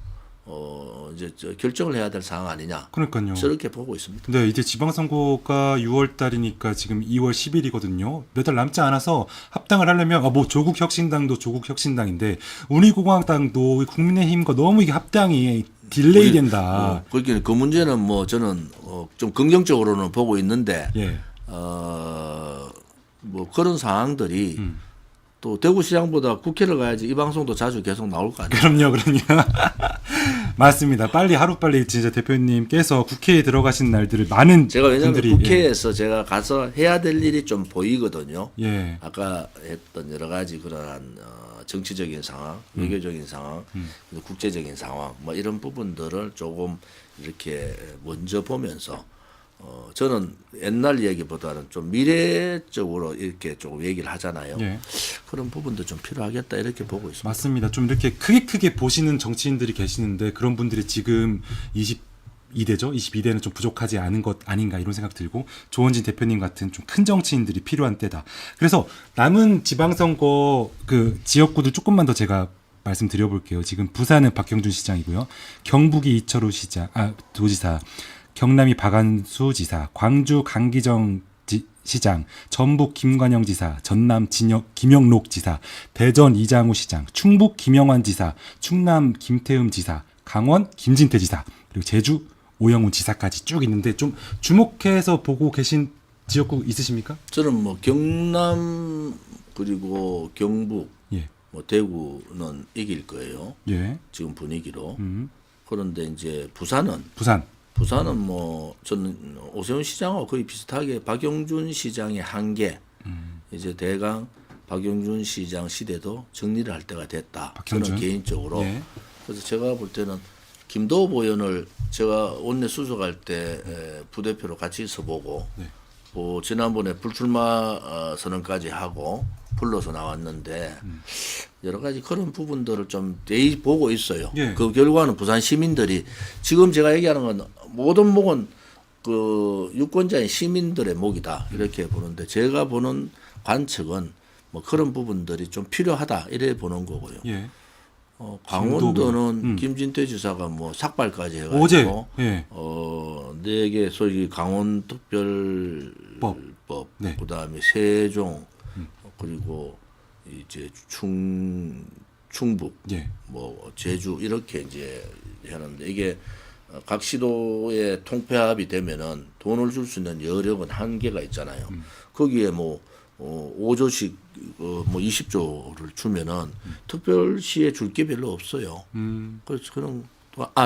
이제 결정을 해야 될 상황 아니냐. 그러니까요. 저렇게 보고 있습니다. 네, 이제 지방선거가 6월 달이니까 지금 2월 10일이거든요. 몇 달 남지 않아서 합당을 하려면 뭐 조국혁신당도 조국혁신당인데 우리공화당도 국민의힘과 너무 이게 합당이 딜레이 된다. 그러니까 그 문제는 뭐 저는 좀 긍정적으로는 보고 있는데 예. 뭐 그런 상황들이 또 대구시장보다 국회를 가야지 이 방송도 자주 계속 나올 거 아니에요. 그럼요. 맞습니다. 빨리 하루빨리 진짜 대표님께서 국회에 들어가신 날들을 많은 제가 왜냐하면 분들이 국회에서 제가 가서 해야 될 일이 좀 보이거든요. 예. 아까 했던 여러 가지 그러한 정치적인 상황, 외교적인 상황, 국제적인 상황, 뭐 이런 부분들을 조금 이렇게 먼저 보면서 저는 옛날 얘기보다는 좀 미래적으로 이렇게 조금 얘기를 하잖아요. 예. 그런 부분도 좀 필요하겠다 이렇게 보고 있습니다. 맞습니다. 좀 이렇게 크게 보시는 정치인들이 계시는데 그런 분들이 지금 22대죠. 22대는 좀 부족하지 않은 것 아닌가 이런 생각 들고 조원진 대표님 같은 좀 큰 정치인들이 필요한 때다. 그래서 남은 지방선거 그 지역구들 조금만 더 제가 말씀드려볼게요. 지금 부산은 박경준 시장이고요. 경북이 이철우 도지사, 경남이 박안수 지사, 광주 강기정 시장, 전북 김관영 지사, 전남 김영록 지사, 대전 이장우 시장, 충북 김영환 지사, 충남 김태흠 지사, 강원 김진태 지사, 그리고 제주 오영훈 지사까지 쭉 있는데 좀 주목해서 보고 계신 지역구 있으십니까? 저는 뭐 경남 그리고 경북, 예. 뭐 대구는 이길 거예요. 예. 지금 분위기로. 그런데 이제 부산은 뭐 저는 오세훈 시장하고 거의 비슷하게 박영준 시장의 한계, 이제 대강 박영준 시장 시대도 정리를 할 때가 됐다. 박형준? 저는 개인적으로. 예. 그래서 제가 볼 때는 김도읍 의원을 제가 원내 수석할 때 부대표로 같이 있어 보고 지난번에 불출마 선언까지 하고 불러서 나왔는데 여러 가지 그런 부분들을 좀 대의 보고 있어요. 예. 그 결과는 부산 시민들이 지금 제가 얘기하는 건 모든 목은 그 유권자인 시민들의 목이다 이렇게 보는데 제가 보는 관측은 뭐 그런 부분들이 좀 필요하다 이래 보는 거고요. 예. 강원도는 김진태 지사가 뭐 삭발까지 해가지고 어제 예. 4개 소위 강원특별법, 네. 그다음에 세종, 그리고 이제 충북, 예. 뭐 제주 이렇게 이제 하는데 이게 각 시도의 통폐합이 되면은 돈을 줄 수 있는 여력은 한계가 있잖아요. 거기에 뭐 5조씩 뭐 20조를 주면은 특별시에 줄 게 별로 없어요. 그래서 그런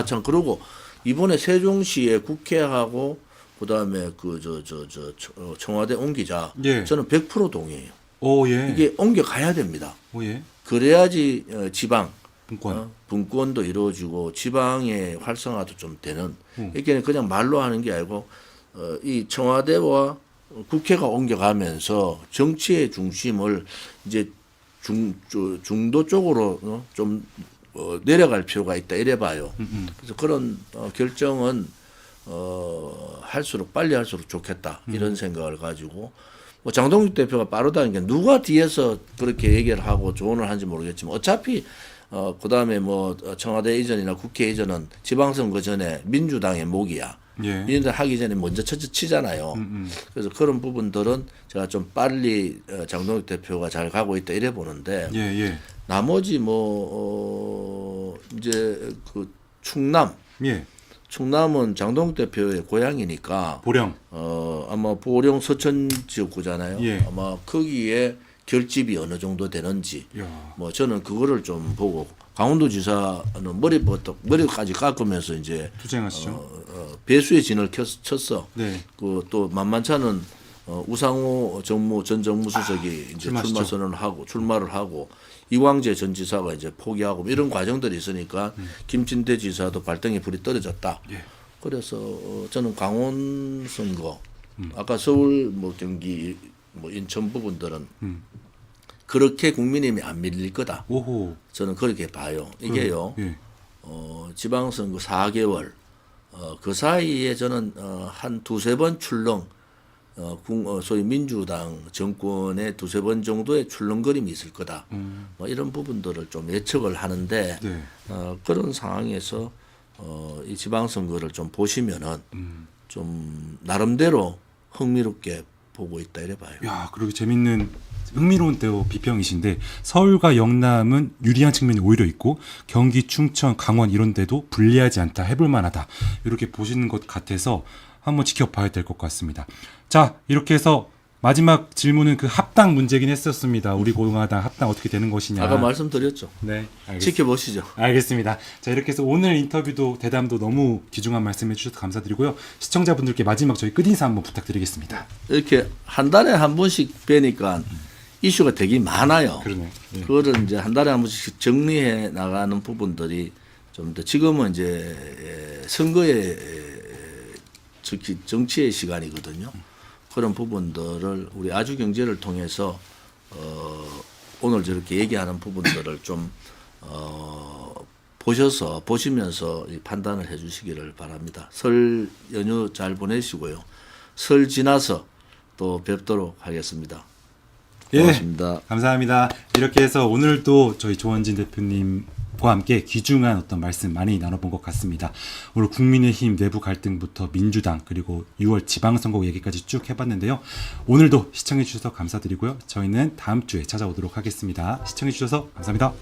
참 그러고 이번에 세종시에 국회하고 그다음에 그 청와대 옮기자. 예. 저는 100% 동의해요. 오 예. 이게 옮겨 가야 됩니다. 오 예. 그래야지 지방 분권. 분권도 이루어지고 지방의 활성화도 좀 되는. 이게 그냥 말로 하는 게 아니고 이 청와대와 국회가 옮겨가면서 정치의 중심을 이제 중도 쪽으로 좀 내려갈 필요가 있다 이래 봐요. 그래서 그런 결정은 할수록 빨리 할수록 좋겠다 이런 생각을 가지고 뭐 장동익 대표가 빠르다는 게 누가 뒤에서 그렇게 얘기를 하고 조언을 하는지 모르겠지만 어차피 그다음에 뭐 청와대 이전이나 국회 이전은 지방선거 전에 민주당의 목이야. 예. 민주당 하기 전에 먼저 치잖아요. 그래서 그런 부분들은 제가 좀 빨리 장동익 대표가 잘 가고 있다 이래 보는데 예, 예. 나머지 뭐 이제 그 충남, 예. 충남은 장동익 대표의 고향이니까 보령. 아마 보령 서천 지역구잖아요. 예. 아마 거기에 결집이 어느 정도 되는지 야. 뭐 저는 그거를 좀 보고 강원도지사는 머리까지 깎으면서 이제 투쟁하시죠. 배수의 진을 쳤어. 네. 그 또 만만찮은 우상호 전 정무수석이 이제 출마하시죠. 출마 선언을 하고 출마를 하고 이광재 전 지사가 이제 포기하고 이런 과정들이 있으니까 김진태 지사도 발등에 불이 떨어졌다. 예. 그래서 저는 강원 선거 아까 서울 뭐 경기 뭐 인천 부분들은 그렇게 국민의힘이 안 밀릴 거다. 오호. 저는 그렇게 봐요. 이게요. 예. 지방선거 4개월 그 사이에 저는 한 두세 번 출렁 소위 민주당 정권의 두세 번 정도의 출렁거림이 있을 거다. 뭐 이런 부분들을 좀 예측을 하는데 네. 그런 상황에서 이 지방선거를 좀 보시면은 좀 나름대로 흥미롭게 보고 있다 이래 봐요. 야, 그리고 흥미로운 또 비평이신데 서울과 영남은 유리한 측면이 오히려 있고 경기, 충청, 강원 이런 데도 불리하지 않다, 해볼 만하다 이렇게 보시는 것 같아서 한번 지켜봐야 될 것 같습니다. 자, 이렇게 해서 마지막 질문은 그 합당 문제긴 했었습니다. 우리 공화당 합당 어떻게 되는 것이냐. 아까 말씀드렸죠. 네, 알겠습니다. 지켜보시죠. 알겠습니다. 자, 이렇게 해서 오늘 인터뷰도 대담도 너무 귀중한 말씀해 주셔서 감사드리고요. 시청자분들께 마지막 저희 끝인사 한번 부탁드리겠습니다. 이렇게 한 달에 한 번씩 뵈니까 이슈가 되게 많아요. 그러네. 네. 그거를 이제 한 달에 한 번씩 정리해 나가는 부분들이 좀 더 지금은 이제 선거의 특히 정치의 시간이거든요. 그런 부분들을 우리 아주 경제를 통해서 오늘 저렇게 얘기하는 부분들을 좀 보시면서 판단을 해주시기를 바랍니다. 설 연휴 잘 보내시고요. 설 지나서 또 뵙도록 하겠습니다. 고맙습니다. 예, 감사합니다. 이렇게 해서 오늘도 저희 조원진 대표님과 함께 귀중한 어떤 말씀 많이 나눠본 것 같습니다. 오늘 국민의힘 내부 갈등부터 민주당 그리고 6월 지방선거 얘기까지 쭉 해봤는데요. 오늘도 시청해 주셔서 감사드리고요. 저희는 다음 주에 찾아오도록 하겠습니다. 시청해 주셔서 감사합니다.